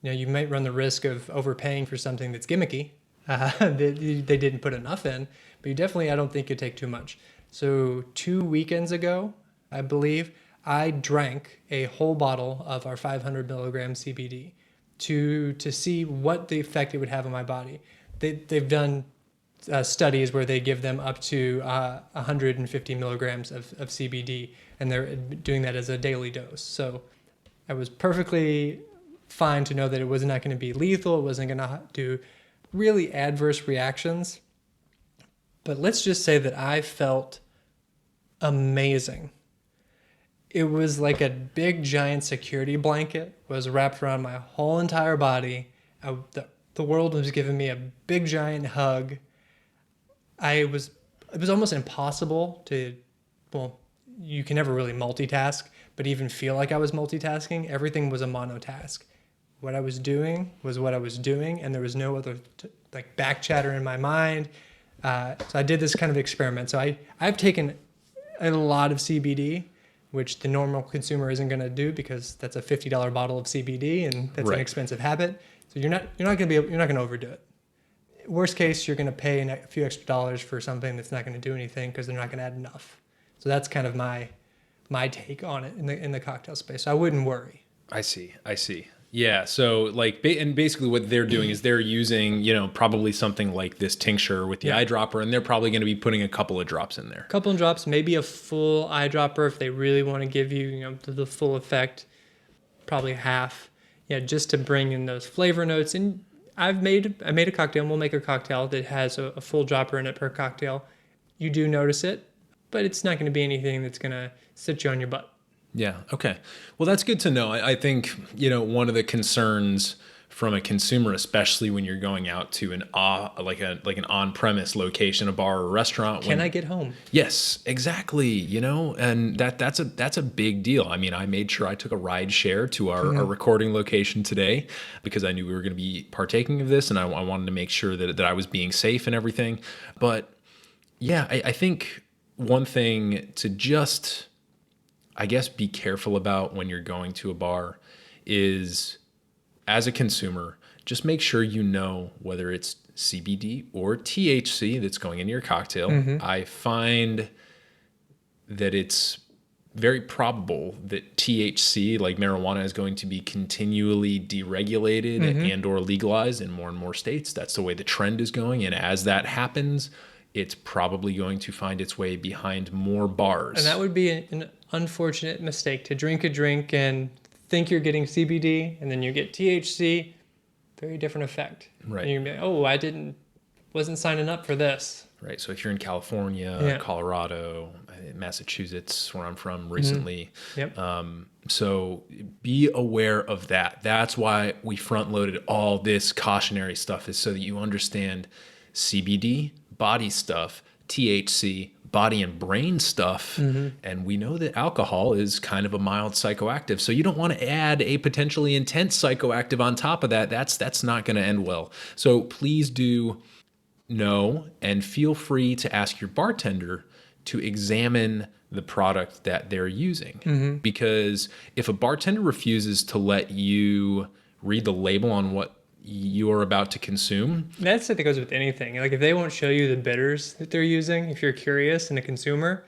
Speaker 5: You might run the risk of overpaying for something that's gimmicky. They didn't put enough in, but I don't think you take too much. So 2 weekends ago, I believe, I drank a whole bottle of our 500 milligram CBD to see what the effect it would have on my body. They've done studies where they give them up to 150 milligrams of CBD, and they're doing that as a daily dose. So I was perfectly fine to know that it was not going to be lethal. It wasn't going to do really adverse reactions. But let's just say that I felt amazing. It was like a big giant security blanket was wrapped around my whole entire body. The world was giving me a big giant hug. It was almost impossible you can never really multitask, but even feel like I was multitasking. Everything was a monotask. What I was doing was what I was doing, and there was no other back chatter in my mind. So I did this kind of experiment. So I've taken a lot of CBD, which the normal consumer isn't going to do because that's a $50 bottle of CBD, and that's an expensive habit. So you're not going to overdo it. Worst case, you're going to pay a few extra dollars for something that's not going to do anything because they're not going to add enough. So that's kind of my take on it in the cocktail space. So I wouldn't worry.
Speaker 1: I see. Yeah. So and basically what they're doing is they're using, probably something like this tincture with the eyedropper, and they're probably going to be putting a couple of drops in there.
Speaker 5: A couple of drops, maybe a full eyedropper if they really want to give you, the full effect, probably half. Yeah, just to bring in those flavor notes. And I made a cocktail, and we'll make a cocktail that has a full dropper in it per cocktail. You do notice it, but it's not going to be anything that's going to sit you on your butt.
Speaker 1: Yeah. Okay. Well, that's good to know. I think, one of the concerns from a consumer, especially when you're going out to an on-premise location, a bar or a restaurant.
Speaker 5: Can I get home?
Speaker 1: Yes, exactly. And that's a big deal. I mean, I made sure I took a ride share to our recording location today because I knew we were going to be partaking of this, and I wanted to make sure that I was being safe and everything. But yeah, I think one thing to just, I guess, be careful about when you're going to a bar is, as a consumer, just make sure you know whether it's CBD or THC that's going into your cocktail. I find that it's very probable that THC, like marijuana, is going to be continually deregulated and or legalized in more and more states. That's the way the trend is going. And as that happens, it's probably going to find its way behind more bars. And
Speaker 5: that would be an unfortunate mistake, to drink a drink and think you're getting CBD, and then you get THC. Very different effect.
Speaker 1: Right.
Speaker 5: And you're gonna be like, I wasn't signing up for this.
Speaker 1: Right. So if you're in California, Colorado, Massachusetts, where I'm from recently, so be aware of that. That's why we front loaded all this cautionary stuff, is so that you understand CBD, body stuff, THC, body and brain stuff. And we know that alcohol is kind of a mild psychoactive. So you don't want to add a potentially intense psychoactive on top of that. That's not going to end well. So please do know, and feel free to ask your bartender to examine the product that they're using. Because if a bartender refuses to let you read the label on what you're about to consume.
Speaker 5: That's it that goes with anything. Like, if they won't show you the bitters that they're using, if you're curious and a consumer,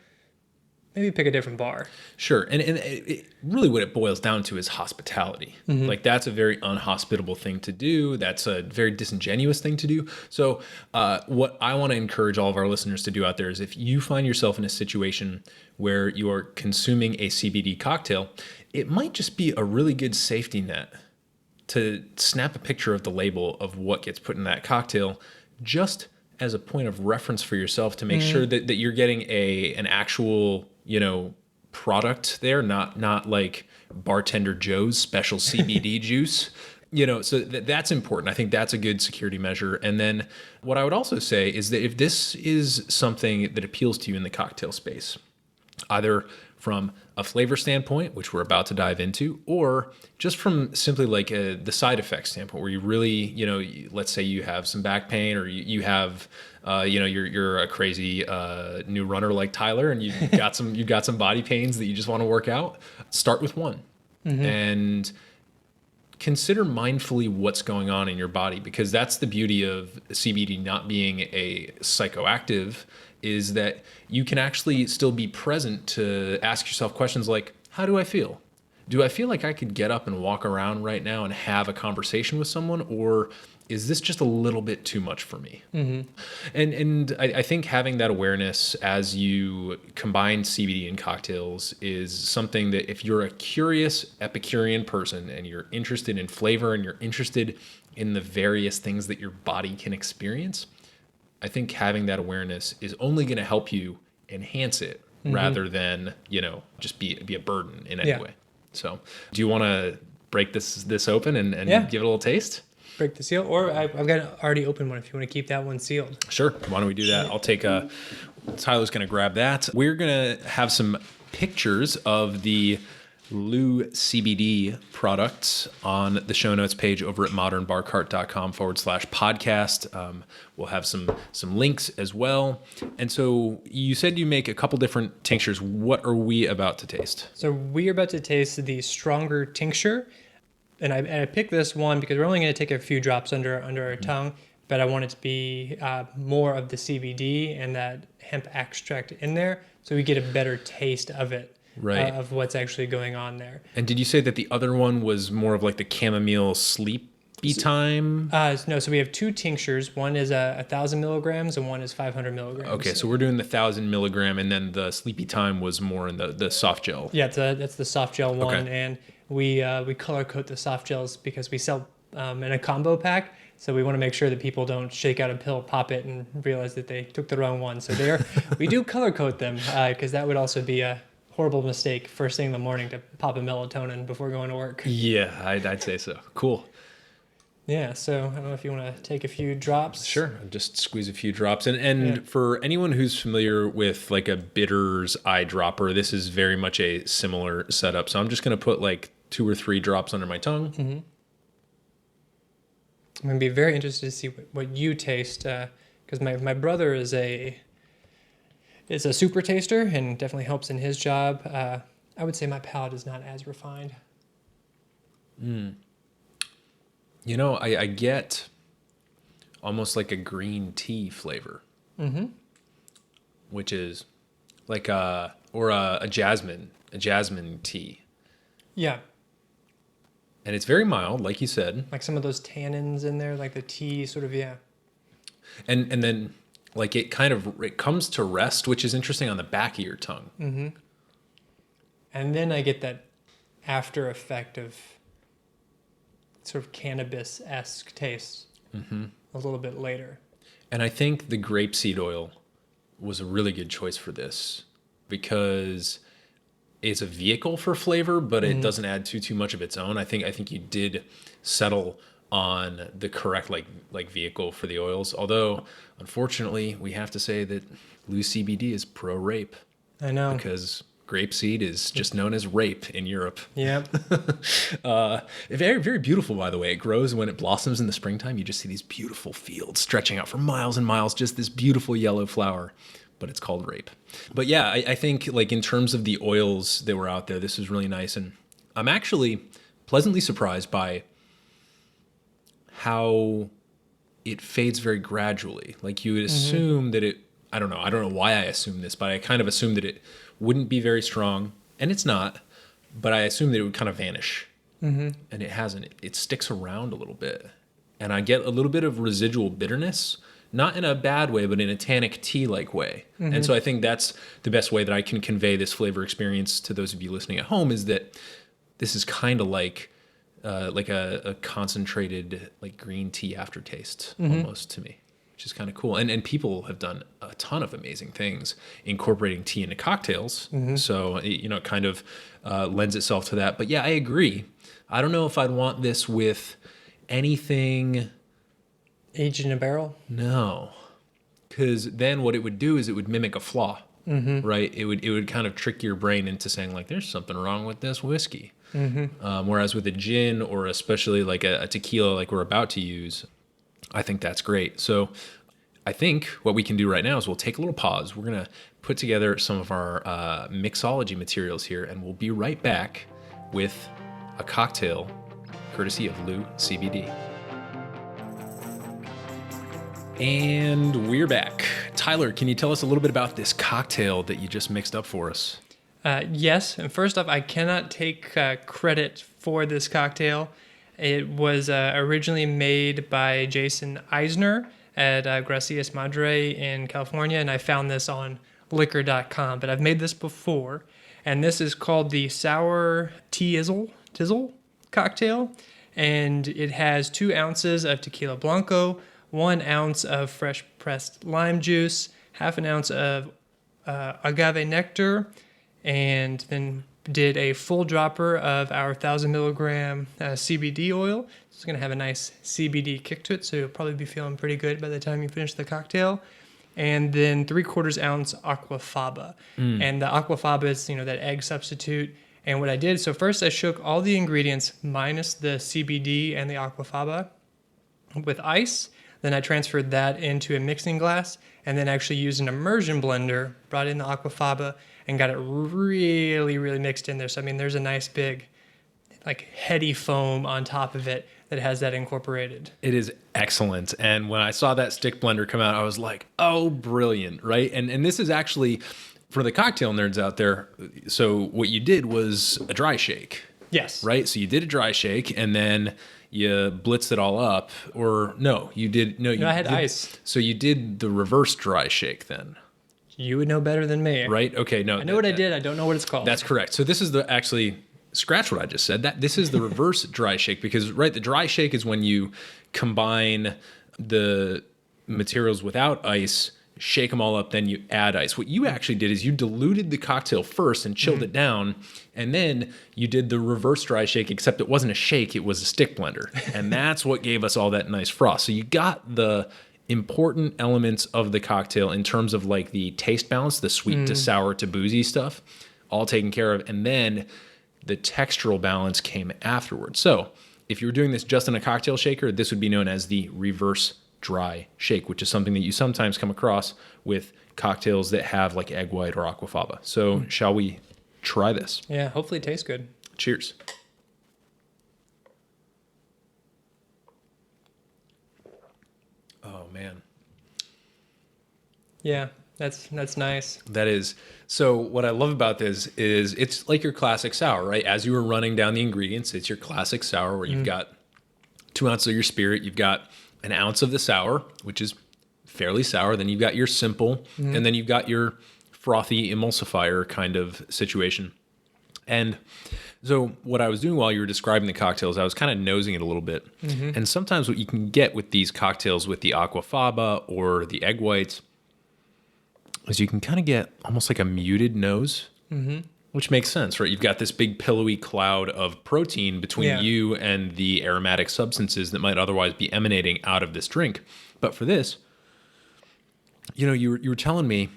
Speaker 5: maybe pick a different bar.
Speaker 1: Sure. And it really what it boils down to is hospitality. Like, that's a very unhospitable thing to do. That's a very disingenuous thing to do. So what I want to encourage all of our listeners to do out there is, if you find yourself in a situation where you are consuming a CBD cocktail, it might just be a really good safety net to snap a picture of the label of what gets put in that cocktail, just as a point of reference for yourself, to make sure that you're getting an actual, product there, not like Bartender Joe's special CBD juice. So that's important. I think that's a good security measure. And then what I would also say is that if this is something that appeals to you in the cocktail space, either from a flavor standpoint, which we're about to dive into, or just from simply like the side effects standpoint, where you really, let's say you have some back pain, or you have, you're a crazy new runner like Tyler, and you've got some body pains that you just want to work out. Start with one, and consider mindfully what's going on in your body, because that's the beauty of CBD not being a psychoactive, is that you can actually still be present to ask yourself questions like, how do I feel? Do I feel like I could get up and walk around right now and have a conversation with someone, or is this just a little bit too much for me? And I think having that awareness as you combine CBD and cocktails is something that, if you're a curious Epicurean person and you're interested in flavor and you're interested in the various things that your body can experience, I think having that awareness is only going to help you enhance it rather than, just be a burden in any way. So do you want to break this open and give it a little taste?
Speaker 5: Break the seal, or I've got an already open one if you want to keep that one sealed.
Speaker 1: Sure. Why don't we do that? I'll take Tyler's going to grab that. We're going to have some pictures of the LOU CBD products on the show notes page over at modernbarcart.com/podcast. We'll have some links as well. And so you said you make a couple different tinctures. What are we about to taste?
Speaker 5: So we are about to taste the stronger tincture. And I picked this one because we're only going to take a few drops under our tongue, but I want it to be more of the CBD and that hemp extract in there, so we get a better taste of it. Right. Of what's actually going on there.
Speaker 1: And did you say that the other one was more of like the chamomile sleepy time?
Speaker 5: No, so we have two tinctures. One is 1,000 milligrams and one is 500 milligrams.
Speaker 1: Okay, so we're doing the 1,000 milligram, and then the sleepy time was more in the soft gel.
Speaker 5: Yeah, that's the soft gel one.
Speaker 1: Okay.
Speaker 5: And we color code the soft gels because we sell in a combo pack. So we want to make sure that people don't shake out a pill, pop it, and realize that they took the wrong one. So we do color code them because that would also be a horrible mistake first thing in the morning to pop a melatonin before going to work.
Speaker 1: Yeah, I'd say so. Cool.
Speaker 5: Yeah, so I don't know if you want to take a few drops.
Speaker 1: Sure, just squeeze a few drops. And for anyone who's familiar with like a bitters eyedropper, this is very much a similar setup. So I'm just going to put like 2 or 3 drops under my tongue.
Speaker 5: I'm going to be very interested to see what you taste, because my brother is a super taster and definitely helps in his job. I would say my palate is not as refined.
Speaker 1: I get almost like a green tea flavor, which is like a jasmine tea.
Speaker 5: Yeah.
Speaker 1: And it's very mild, like you said.
Speaker 5: Like some of those tannins in there, like the tea sort of, yeah.
Speaker 1: And then like it comes to rest, which is interesting, on the back of your tongue.
Speaker 5: And then I get that after effect of sort of cannabis-esque taste a little bit later.
Speaker 1: And I think the grapeseed oil was a really good choice for this, because it's a vehicle for flavor, but it doesn't add too much of its own. I think you did settle on the correct like vehicle for the oils. Although, unfortunately, we have to say that LOU CBD is pro-rape.
Speaker 5: I know.
Speaker 1: Because grapeseed is just known as rape in Europe.
Speaker 5: Yep.
Speaker 1: Very, very beautiful, by the way. It grows when it blossoms in the springtime. You just see these beautiful fields stretching out for miles and miles, just this beautiful yellow flower. But it's called rape. But yeah, I think like in terms of the oils that were out there, this is really nice. And I'm actually pleasantly surprised by how it fades very gradually. Like you would assume that I don't know why I assume this, but I kind of assumed that it wouldn't be very strong, and it's not, but I assumed that it would kind of vanish. And it hasn't. It sticks around a little bit. And I get a little bit of residual bitterness, not in a bad way, but in a tannic tea-like way. And so I think that's the best way that I can convey this flavor experience to those of you listening at home, is that this is kind of like a concentrated like green tea aftertaste almost to me, which is kind of cool. And people have done a ton of amazing things incorporating tea into cocktails. So it kind of lends itself to that. But yeah, I agree. I don't know if I'd want this with anything
Speaker 5: Aged in a barrel?
Speaker 1: No, because then what it would do is it would mimic a flaw. right? It would kind of trick your brain into saying like, there's something wrong with this whiskey. Whereas with a gin or especially like a tequila like we're about to use, I think that's great. So I think what we can do right now is we'll take a little pause. We're going to put together some of our mixology materials here, and we'll be right back with a cocktail courtesy of LOU CBD. And we're back. Tyler, can you tell us a little bit about this cocktail that you just mixed up for us?
Speaker 5: Yes, and first off, I cannot take credit for this cocktail. It was originally made by Jason Eisner at Gracias Madre in California, and I found this on liquor.com, but I've made this before, and this is called the Sour Tizzle cocktail, and it has 2 ounces of tequila blanco, 1 ounce of fresh pressed lime juice, half an ounce of agave nectar, and then did a full dropper of our 1,000 milligram CBD oil. It's going to have a nice CBD kick to it, so you'll probably be feeling pretty good by the time you finish the cocktail. And then 3/4 ounce aquafaba. And the aquafaba is, that egg substitute. And what I did, so first I shook all the ingredients minus the CBD and the aquafaba with ice. Then I transferred that into a mixing glass and then actually used an immersion blender, brought in the aquafaba, and got it really, really mixed in there. So, there's a nice big, heady foam on top of it that has that incorporated.
Speaker 1: It is excellent. And when I saw that stick blender come out, I was like, oh, brilliant, right? And this is actually, for the cocktail nerds out there, so what you did was a dry shake.
Speaker 5: Yes.
Speaker 1: Right? So you did a dry shake, and then you blitzed it all up. Or no, you did. No,
Speaker 5: I had ice.
Speaker 1: So you did the reverse dry shake then.
Speaker 5: You would know better than me.
Speaker 1: Right? Okay, no.
Speaker 5: I know what I did. I don't know what it's called.
Speaker 1: That's correct. So this is scratch what I just said. This is the reverse dry shake because, right, the dry shake is when you combine the materials without ice, shake them all up, then you add ice. What you actually did is you diluted the cocktail first and chilled it down, and then you did the reverse dry shake, except it wasn't a shake, it was a stick blender. And that's what gave us all that nice froth. So you got the important elements of the cocktail in terms of like the taste balance, the sweet to sour to boozy stuff, all taken care of. And then the textural balance came afterwards. So if you were doing this just in a cocktail shaker, this would be known as the reverse dry shake, which is something that you sometimes come across with cocktails that have like egg white or aquafaba. So shall we try this?
Speaker 5: Yeah, hopefully it tastes good.
Speaker 1: Cheers. Oh man.
Speaker 5: Yeah, that's nice.
Speaker 1: That is. So what I love about this is it's like your classic sour, right? As you were running down the ingredients, it's your classic sour where you've got 2 ounces of your spirit, you've got an ounce of the sour, which is fairly sour. Then you've got your simple, and then you've got your frothy emulsifier kind of situation. And so what I was doing while you were describing the cocktails, I was kind of nosing it a little bit. And sometimes what you can get with these cocktails with the aquafaba or the egg whites is you can kind of get almost like a muted nose, which makes sense, right? You've got this big pillowy cloud of protein between you and the aromatic substances that might otherwise be emanating out of this drink. But for this, you were telling me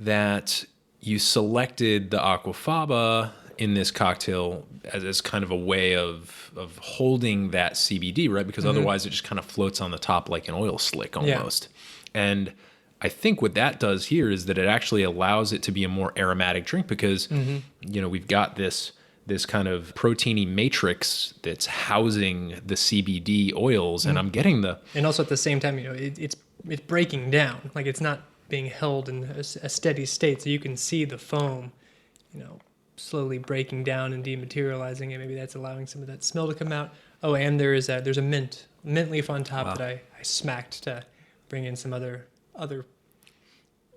Speaker 1: that you selected the aquafaba in this cocktail as kind of a way of holding that CBD, right? Because otherwise it just kind of floats on the top like an oil slick almost. Yeah. And I think what that does here is that it actually allows it to be a more aromatic drink because, we've got this kind of proteiny matrix that's housing the CBD oils, and I'm getting
Speaker 5: and also at the same time, it's breaking down. Like it's not being held in a steady state, so you can see the foam, slowly breaking down and dematerializing it. Maybe that's allowing some of that smell to come out. Oh, and there's a mint leaf on top that I smacked to bring in some other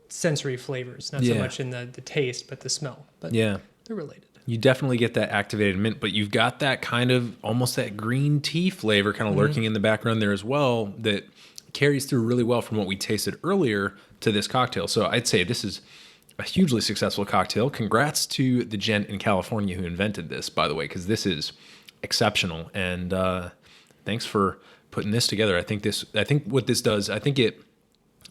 Speaker 5: sensory flavors, not so much in the taste, but the smell. But they're related.
Speaker 1: You definitely get that activated mint, but you've got that kind of almost that green tea flavor kind of lurking in the background there as well that carries through really well from what we tasted earlier to this cocktail. So I'd say this is a hugely successful cocktail. Congrats to the gent in California who invented this, by the way, because this is exceptional. And thanks for putting this together. I think what this does, I think it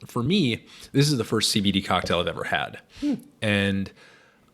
Speaker 1: For me, this is the first CBD cocktail I've ever had. And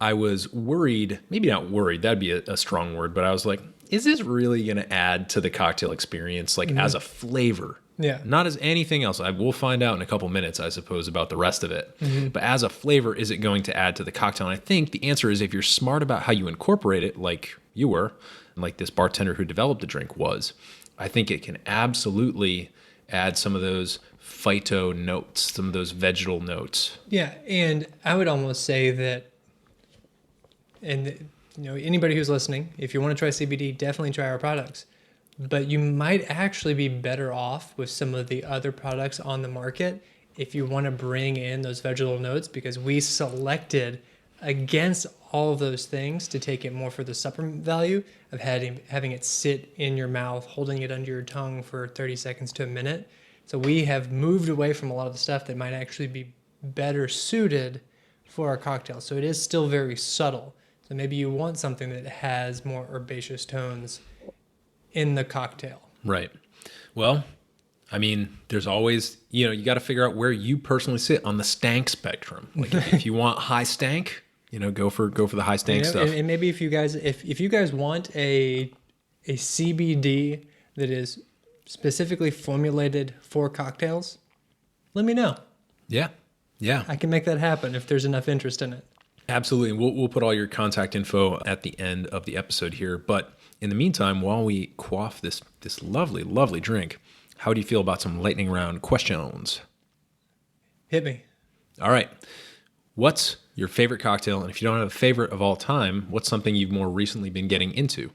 Speaker 1: I was worried, maybe not worried, that'd be a strong word, but I was like, is this really going to add to the cocktail experience, like as a flavor?
Speaker 5: Yeah.
Speaker 1: Not as anything else. We'll find out in a couple minutes, I suppose, about the rest of it. But as a flavor, is it going to add to the cocktail? And I think the answer is if you're smart about how you incorporate it, like you were, and like this bartender who developed the drink was, I think it can absolutely add some of those phyto notes, some of those vegetal notes.
Speaker 5: Yeah, and I would almost say that, and anybody who's listening, if you want to try CBD, definitely try our products. But you might actually be better off with some of the other products on the market if you want to bring in those vegetal notes, because we selected against all of those things to take it more for the supplement value of having it sit in your mouth, holding it under your tongue for 30 seconds to a minute. So we have moved away from a lot of the stuff that might actually be better suited for our cocktail. So it is still very subtle. So maybe you want something that has more herbaceous tones in the cocktail. Right.
Speaker 1: Well, I mean, there's always, you got to figure out where you personally sit on the stank spectrum. Like if you want high stank, go for the high stank stuff.
Speaker 5: And maybe if you guys want a CBD that is specifically formulated for cocktails, let me know.
Speaker 1: Yeah. Yeah.
Speaker 5: I can make that happen if there's enough interest in it.
Speaker 1: Absolutely. We'll put all your contact info at the end of the episode here. But in the meantime, while we quaff this lovely, lovely drink, how do you feel about some lightning round questions?
Speaker 5: Hit me.
Speaker 1: All right. What's your favorite cocktail? And if you don't have a favorite of all time, what's something you've more recently been getting into?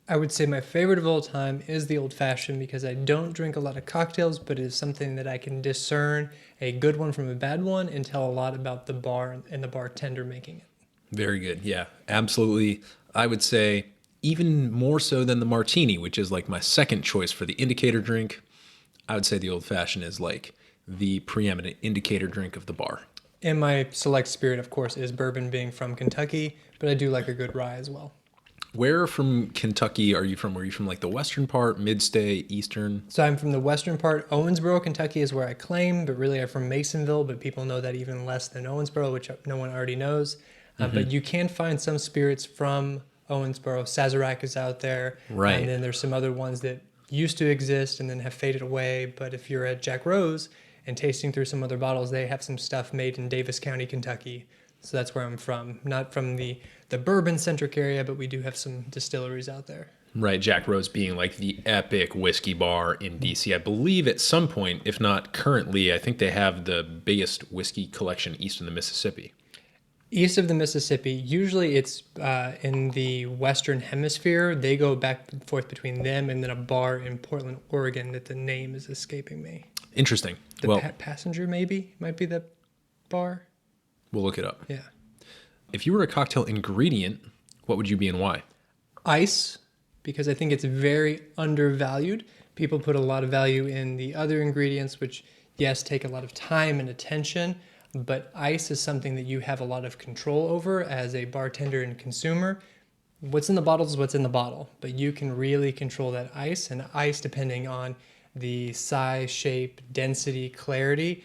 Speaker 5: I would say my favorite of all time is the old fashioned, because I don't drink a lot of cocktails, but it is something that I can discern a good one from a bad one and tell a lot about the bar and the bartender making it.
Speaker 1: Very good. Yeah, absolutely. I would say even more so than the martini, which is like my second choice for the indicator drink. I would say the old fashioned is like the preeminent indicator drink of the bar.
Speaker 5: And my select spirit, of course, is bourbon, being from Kentucky, but I do like a good rye as well.
Speaker 1: Where from Kentucky are you from? Are you from like the western part, mid-state, eastern?
Speaker 5: So I'm from the western part. Owensboro, Kentucky is where I claim, but really I'm from Masonville, but people know that even less than Owensboro, which no one already knows. But you can find some spirits from Owensboro. Sazerac is out there.
Speaker 1: Right.
Speaker 5: And then there's some other ones that used to exist and then have faded away. But if you're at Jack Rose and tasting through some other bottles, they have some stuff made in Davis County, Kentucky. So that's where I'm from. Not from the bourbon-centric area, but we do have some distilleries out there.
Speaker 1: Right, Jack Rose being like the epic whiskey bar in D.C. I believe at some point, if not currently, I think they have the biggest whiskey collection east of the Mississippi.
Speaker 5: East of the Mississippi, usually it's in the Western Hemisphere. They go back and forth between them and then a bar in Portland, Oregon that the name is escaping me.
Speaker 1: Interesting.
Speaker 5: The Passenger maybe might be the bar.
Speaker 1: We'll look it up.
Speaker 5: Yeah.
Speaker 1: If you were a cocktail ingredient, what would you be and why?
Speaker 5: Ice, because I think it's very undervalued. People put a lot of value in the other ingredients, which, yes, take a lot of time and attention, but ice is something that you have a lot of control over as a bartender and consumer. What's in the bottle is what's in the bottle, but you can really control that ice, and ice, depending on the size, shape, density, clarity,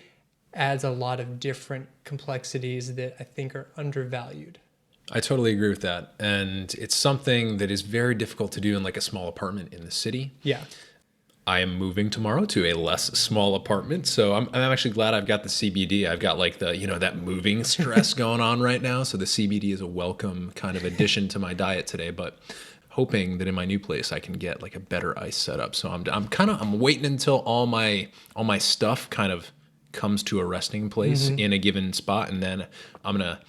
Speaker 5: adds a lot of different complexities that I think are undervalued.
Speaker 1: I totally agree with that. And it's something that is very difficult to do in like a small apartment in the city.
Speaker 5: Yeah.
Speaker 1: I am moving tomorrow to a less small apartment. So I'm actually glad I've got the CBD. I've got like the, that moving stress going on right now. So the CBD is a welcome kind of addition to my diet today, but hoping that in my new place, I can get like a better ice setup. So I'm waiting until all my stuff kind of comes to a resting place in a given spot. And then I'm going to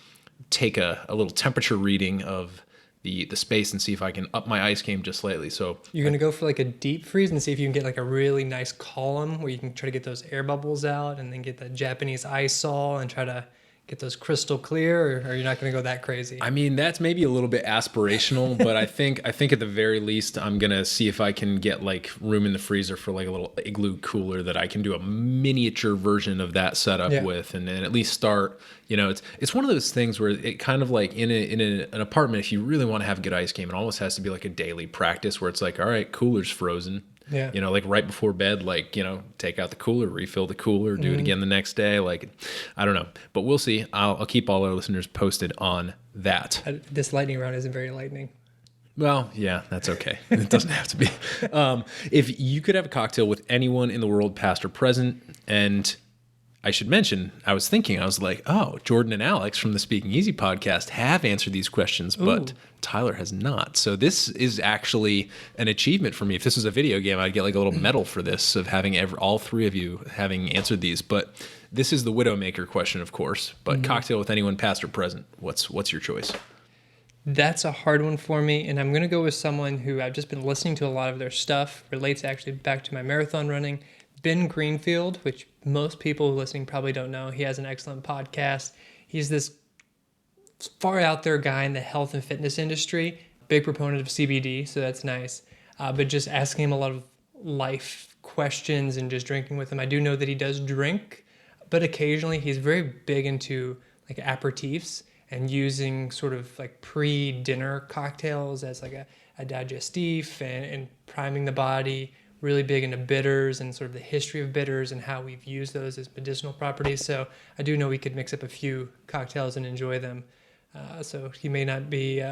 Speaker 1: take a little temperature reading of the space and see if I can up my ice game just slightly. So
Speaker 5: you're going to go for like a deep freeze and see if you can get like a really nice column where you can try to get those air bubbles out and then get that Japanese ice saw and try to get those crystal clear, or are you not going to go that crazy?
Speaker 1: I mean, that's maybe a little bit aspirational, but I think at the very least, I'm going to see if I can get like room in the freezer for like a little igloo cooler that I can do a miniature version of that setup with, and then at least start, it's one of those things where it kind of like in an apartment, if you really want to have a good ice game, it almost has to be like a daily practice where it's like, all right, cooler's frozen.
Speaker 5: Yeah.
Speaker 1: You know, like right before bed, like, you know, take out the cooler, refill the cooler, do it again the next day. Like, I don't know, but we'll see. I'll keep all our listeners posted on that.
Speaker 5: This lightning round isn't very lightning.
Speaker 1: Well, yeah, that's okay. It doesn't have to be. If you could have a cocktail with anyone in the world, past or present, and I should mention, I was like, oh, Jordan and Alex from the Speaking Easy podcast have answered these questions, but Tyler has not. So this is actually an achievement for me. If this was a video game, I'd get like a little medal for this of having all three of you having answered these. But this is the Widowmaker question, of course. But cocktail with anyone, past or present, what's your choice?
Speaker 5: That's a hard one for me, and I'm going to go with someone who I've just been listening to a lot of their stuff, relates actually back to my marathon running, Ben Greenfield, which most people listening probably don't know. He has an excellent podcast. He's this far out there guy in the health and fitness industry, big proponent of CBD, so that's nice. But just asking him a lot of life questions and just drinking with him. I do know that he does drink, but occasionally he's very big into like aperitifs and using sort of like pre-dinner cocktails as like a digestif and priming the body, really big into bitters and sort of the history of bitters and how we've used those as medicinal properties. So I do know we could mix up a few cocktails and enjoy them. So he may not be,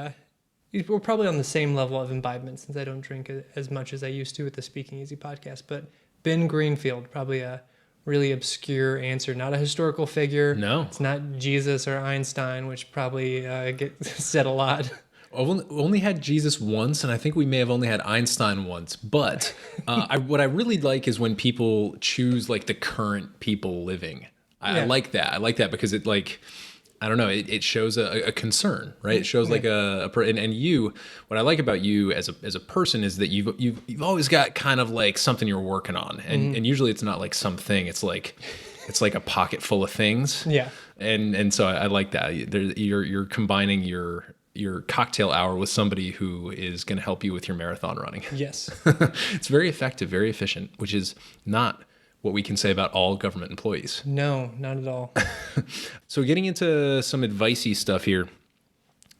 Speaker 5: we're probably on the same level of imbibement since I don't drink as much as I used to with the Speaking Easy podcast. But Ben Greenfield, probably a really obscure answer, not a historical figure.
Speaker 1: No.
Speaker 5: It's not Jesus or Einstein, which probably get said a lot.
Speaker 1: I've only had Jesus once, and I think we may have only had Einstein once. But what I really like is when people choose like the current people living. I like that. I like that because it like, I don't know, it shows a concern, right? It shows like and you, what I like about you as a person is that you've always got kind of like something you're working on, and usually it's not like something, it's like a pocket full of things.
Speaker 5: Yeah.
Speaker 1: And so I like that. You're combining your cocktail hour with somebody who is going to help you with your marathon running.
Speaker 5: Yes.
Speaker 1: It's very effective, very efficient, which is not what we can say about all government employees.
Speaker 5: No, not at all.
Speaker 1: So getting into some advicey stuff here,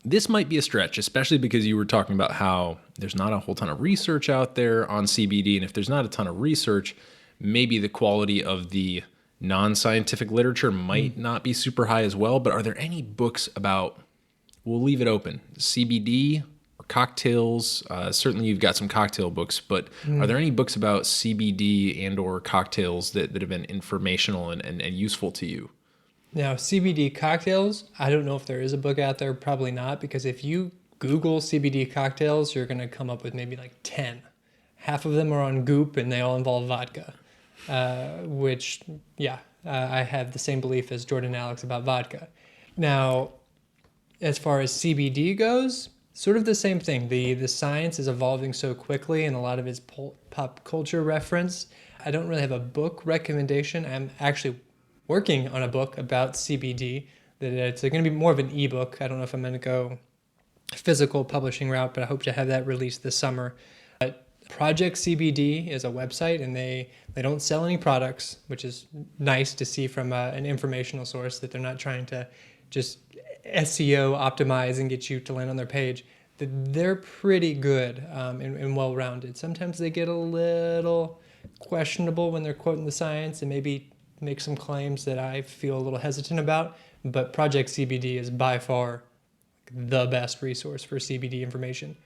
Speaker 1: this might be a stretch, especially because you were talking about how there's not a whole ton of research out there on CBD. And if there's not a ton of research, maybe the quality of the non-scientific literature might not be super high as well. But are there any books about, we'll leave it open, CBD or cocktails? Certainly you've got some cocktail books, but are there any books about CBD and or cocktails that have been informational and useful to you?
Speaker 5: Now, CBD cocktails, I don't know if there is a book out there, probably not, because if you Google CBD cocktails, you're going to come up with maybe like 10. Half of them are on Goop and they all involve vodka, which, I have the same belief as Jordan and Alex about vodka. Now, as far as CBD goes, sort of the same thing. The science is evolving so quickly and a lot of it's pop culture reference. I don't really have a book recommendation. I'm actually working on a book about CBD. That it's going to be more of an ebook. I don't know if I'm going to go physical publishing route, but I hope to have that released this summer. But Project CBD is a website, and they don't sell any products, which is nice to see from an informational source that they're not trying to just SEO optimize and get you to land on their page. They're pretty good and well-rounded. Sometimes they get a little questionable when they're quoting the science and maybe make some claims that I feel a little hesitant about, but Project CBD is by far the best resource for CBD information,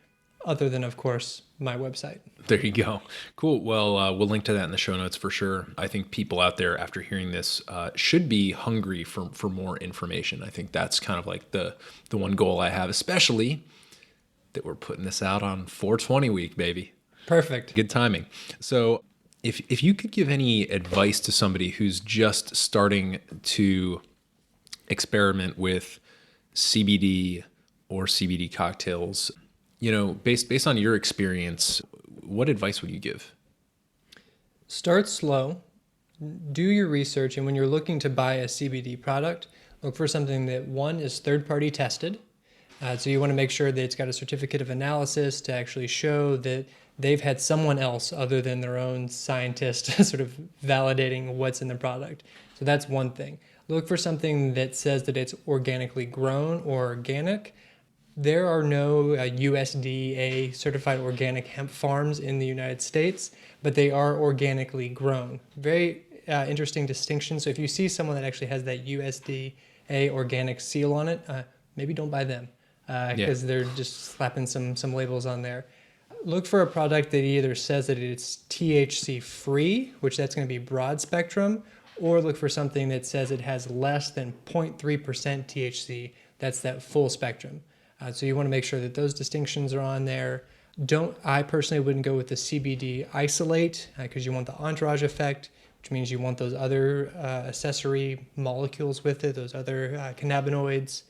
Speaker 5: other than, of course, my website.
Speaker 1: There you go. Cool. Well, we'll link to that in the show notes for sure. I think people out there, after hearing this, should be hungry for more information. I think that's kind of like the one goal I have, especially that we're putting this out on 420 week, baby.
Speaker 5: Perfect.
Speaker 1: Good timing. So if you could give any advice to somebody who's just starting to experiment with CBD or CBD cocktails, you know, based on your experience, what advice would you give?
Speaker 5: Start slow, do your research, and when you're looking to buy a CBD product, look for something that, one, is third-party tested. So you want to make sure that it's got a certificate of analysis to actually show that they've had someone else other than their own scientist sort of validating what's in the product. So that's one thing. Look for something that says that it's organically grown or organic. There are no USDA certified organic hemp farms in the United States, but they are organically grown. Very interesting distinction. So if you see someone that actually has that USDA organic seal on it, maybe don't buy them because they're just slapping some labels on there. Look for a product that either says that it's THC free, which that's going to be broad spectrum, or look for something that says it has less than 0.3% THC. That's that full spectrum. So you want to make sure that those distinctions are on there. I personally wouldn't go with the CBD isolate because you want the entourage effect, which means you want those other accessory molecules with it, those other cannabinoids.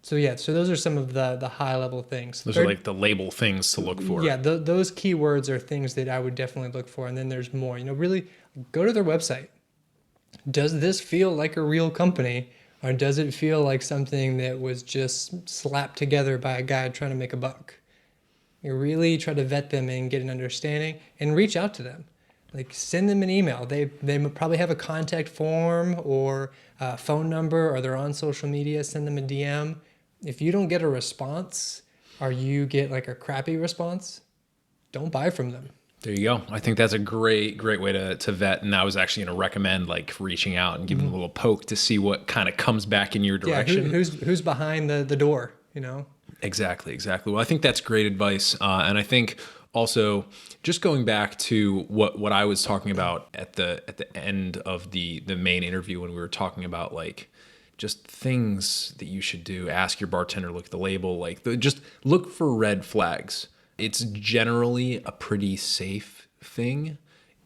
Speaker 5: So those are some of the high level things.
Speaker 1: Those are like the label things to look for.
Speaker 5: Yeah, those keywords are things that I would definitely look for. And then there's more, really go to their website. Does this feel like a real company, or does it feel like something that was just slapped together by a guy trying to make a buck? You really try to vet them and get an understanding and reach out to them. Like send them an email. They probably have a contact form or a phone number, or they're on social media. Send them a DM. If you don't get a response, or you get like a crappy response, don't buy from them.
Speaker 1: There you go. I think that's a great way to vet. And I was actually going to recommend like reaching out and giving them a little poke to see what kind of comes back in your direction.
Speaker 5: Yeah, who's behind the door,
Speaker 1: Exactly. Well, I think that's great advice. And I think also just going back to what I was talking about at the end of the main interview when we were talking about like just things that you should do. Ask your bartender, look at the label, just look for red flags. It's generally a pretty safe thing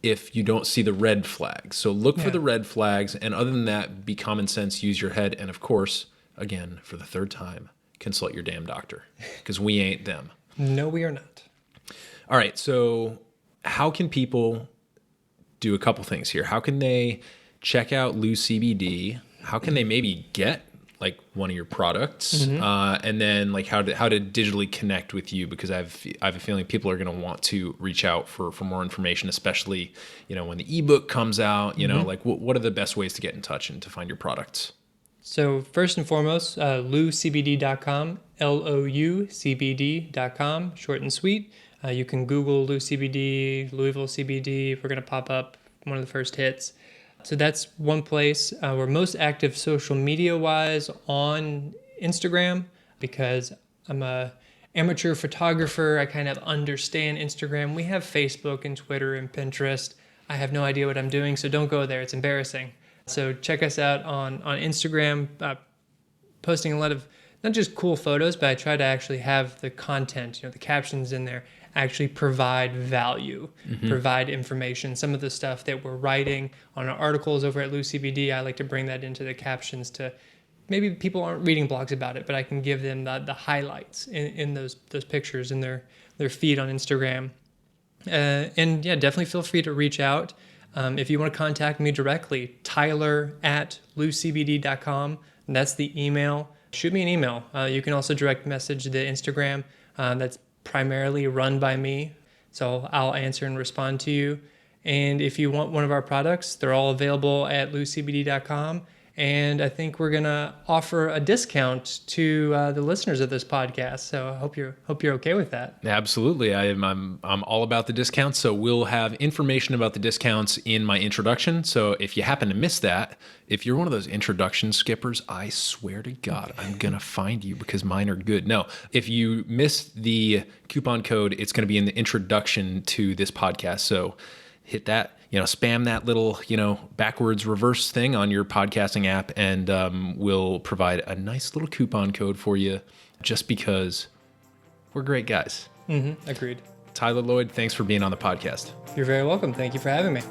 Speaker 1: if you don't see the red flags. So look for the red flags. And other than that, be common sense, use your head. And of course, again, for the third time, consult your damn doctor because we ain't them.
Speaker 5: No, we are not.
Speaker 1: All right. So how can people do a couple things here? How can they check out LOU CBD? How can they maybe get like one of your products, and then like how to digitally connect with you? Because I have a feeling people are going to want to reach out for more information, especially, when the ebook comes out, like what are the best ways to get in touch and to find your products?
Speaker 5: So first and foremost, LOUCBD.com, LOUCBD.com, short and sweet. You can Google LOU CBD, Louisville CBD. We're going to pop up one of the first hits. So that's one place. We're most active social media-wise on Instagram because I'm a amateur photographer. I kind of understand Instagram. We have Facebook and Twitter and Pinterest. I have no idea what I'm doing, so don't go there. It's embarrassing. So check us out on Instagram, posting a lot of not just cool photos, but I try to actually have the content, the captions in there actually provide value, provide information. Some of the stuff that we're writing on our articles over at LOU CBD, I like to bring that into the captions to maybe people aren't reading blogs about it, but I can give them the highlights in those pictures in their feed on Instagram. And yeah, definitely feel free to reach out. If you want to contact me directly, tyler@loucbd.com. That's the email. Shoot me an email. You can also direct message the Instagram. That's primarily run by me, so I'll answer and respond to you. And if you want one of our products, they're all available at loucbd.com. And I think we're gonna offer a discount to the listeners of this podcast. So I hope you're okay with that.
Speaker 1: Absolutely, I'm all about the discounts. So we'll have information about the discounts in my introduction. So if you happen to miss that, if you're one of those introduction skippers, I swear to God, I'm gonna find you because mine are good. No, if you missed the coupon code, it's gonna be in the introduction to this podcast. So hit that. Spam that little, backwards reverse thing on your podcasting app, and we'll provide a nice little coupon code for you just because we're great guys.
Speaker 5: Agreed.
Speaker 1: Tyler, Lloyd, thanks for being on the podcast.
Speaker 5: You're very welcome. Thank you for having me.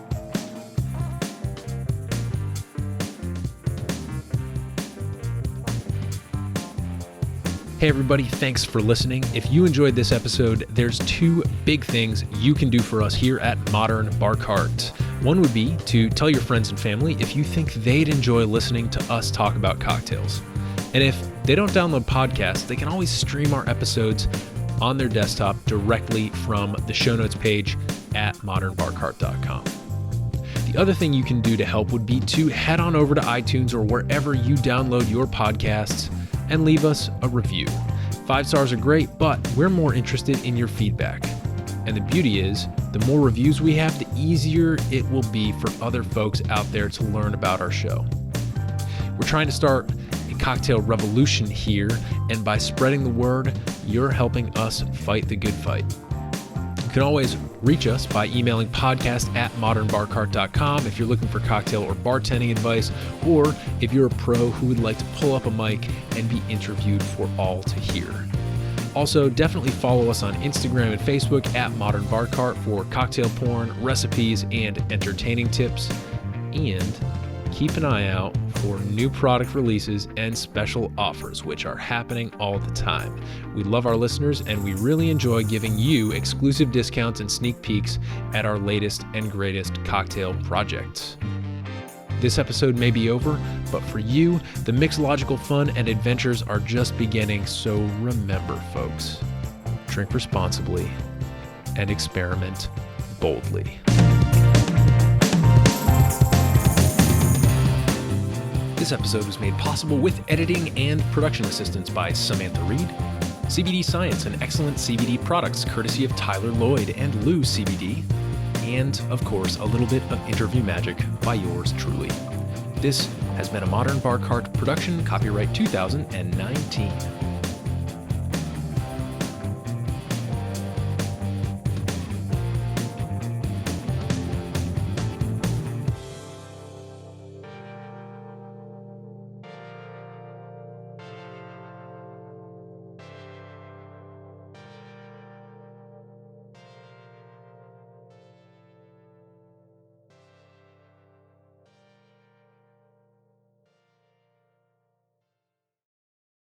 Speaker 1: Hey everybody, thanks for listening. If you enjoyed this episode, there's two big things you can do for us here at Modern Bar Cart. One would be to tell your friends and family if you think they'd enjoy listening to us talk about cocktails. And if they don't download podcasts, they can always stream our episodes on their desktop directly from the show notes page at modernbarcart.com. The other thing you can do to help would be to head on over to iTunes or wherever you download your podcasts and leave us a review. 5 stars are great, but we're more interested in your feedback. And the beauty is, the more reviews we have, the easier it will be for other folks out there to learn about our show. We're trying to start a cocktail revolution here, and by spreading the word, you're helping us fight the good fight. You can always reach us by emailing podcast@modernbarcart.com if you're looking for cocktail or bartending advice, or if you're a pro who would like to pull up a mic and be interviewed for all to hear. Also, definitely follow us on Instagram and Facebook @modernbarcart for cocktail porn, recipes, and entertaining tips. And keep an eye out for new product releases and special offers, which are happening all the time. We love our listeners, and we really enjoy giving you exclusive discounts and sneak peeks at our latest and greatest cocktail projects. This episode may be over, but for you, the mixological fun and adventures are just beginning, so remember, folks, drink responsibly and experiment boldly. This episode was made possible with editing and production assistance by Samantha Reed, CBD Science and excellent CBD products courtesy of Tyler, Lloyd, and LOU CBD, and, of course, a little bit of interview magic by yours truly. This has been a Modern Bar Cart production, copyright 2019.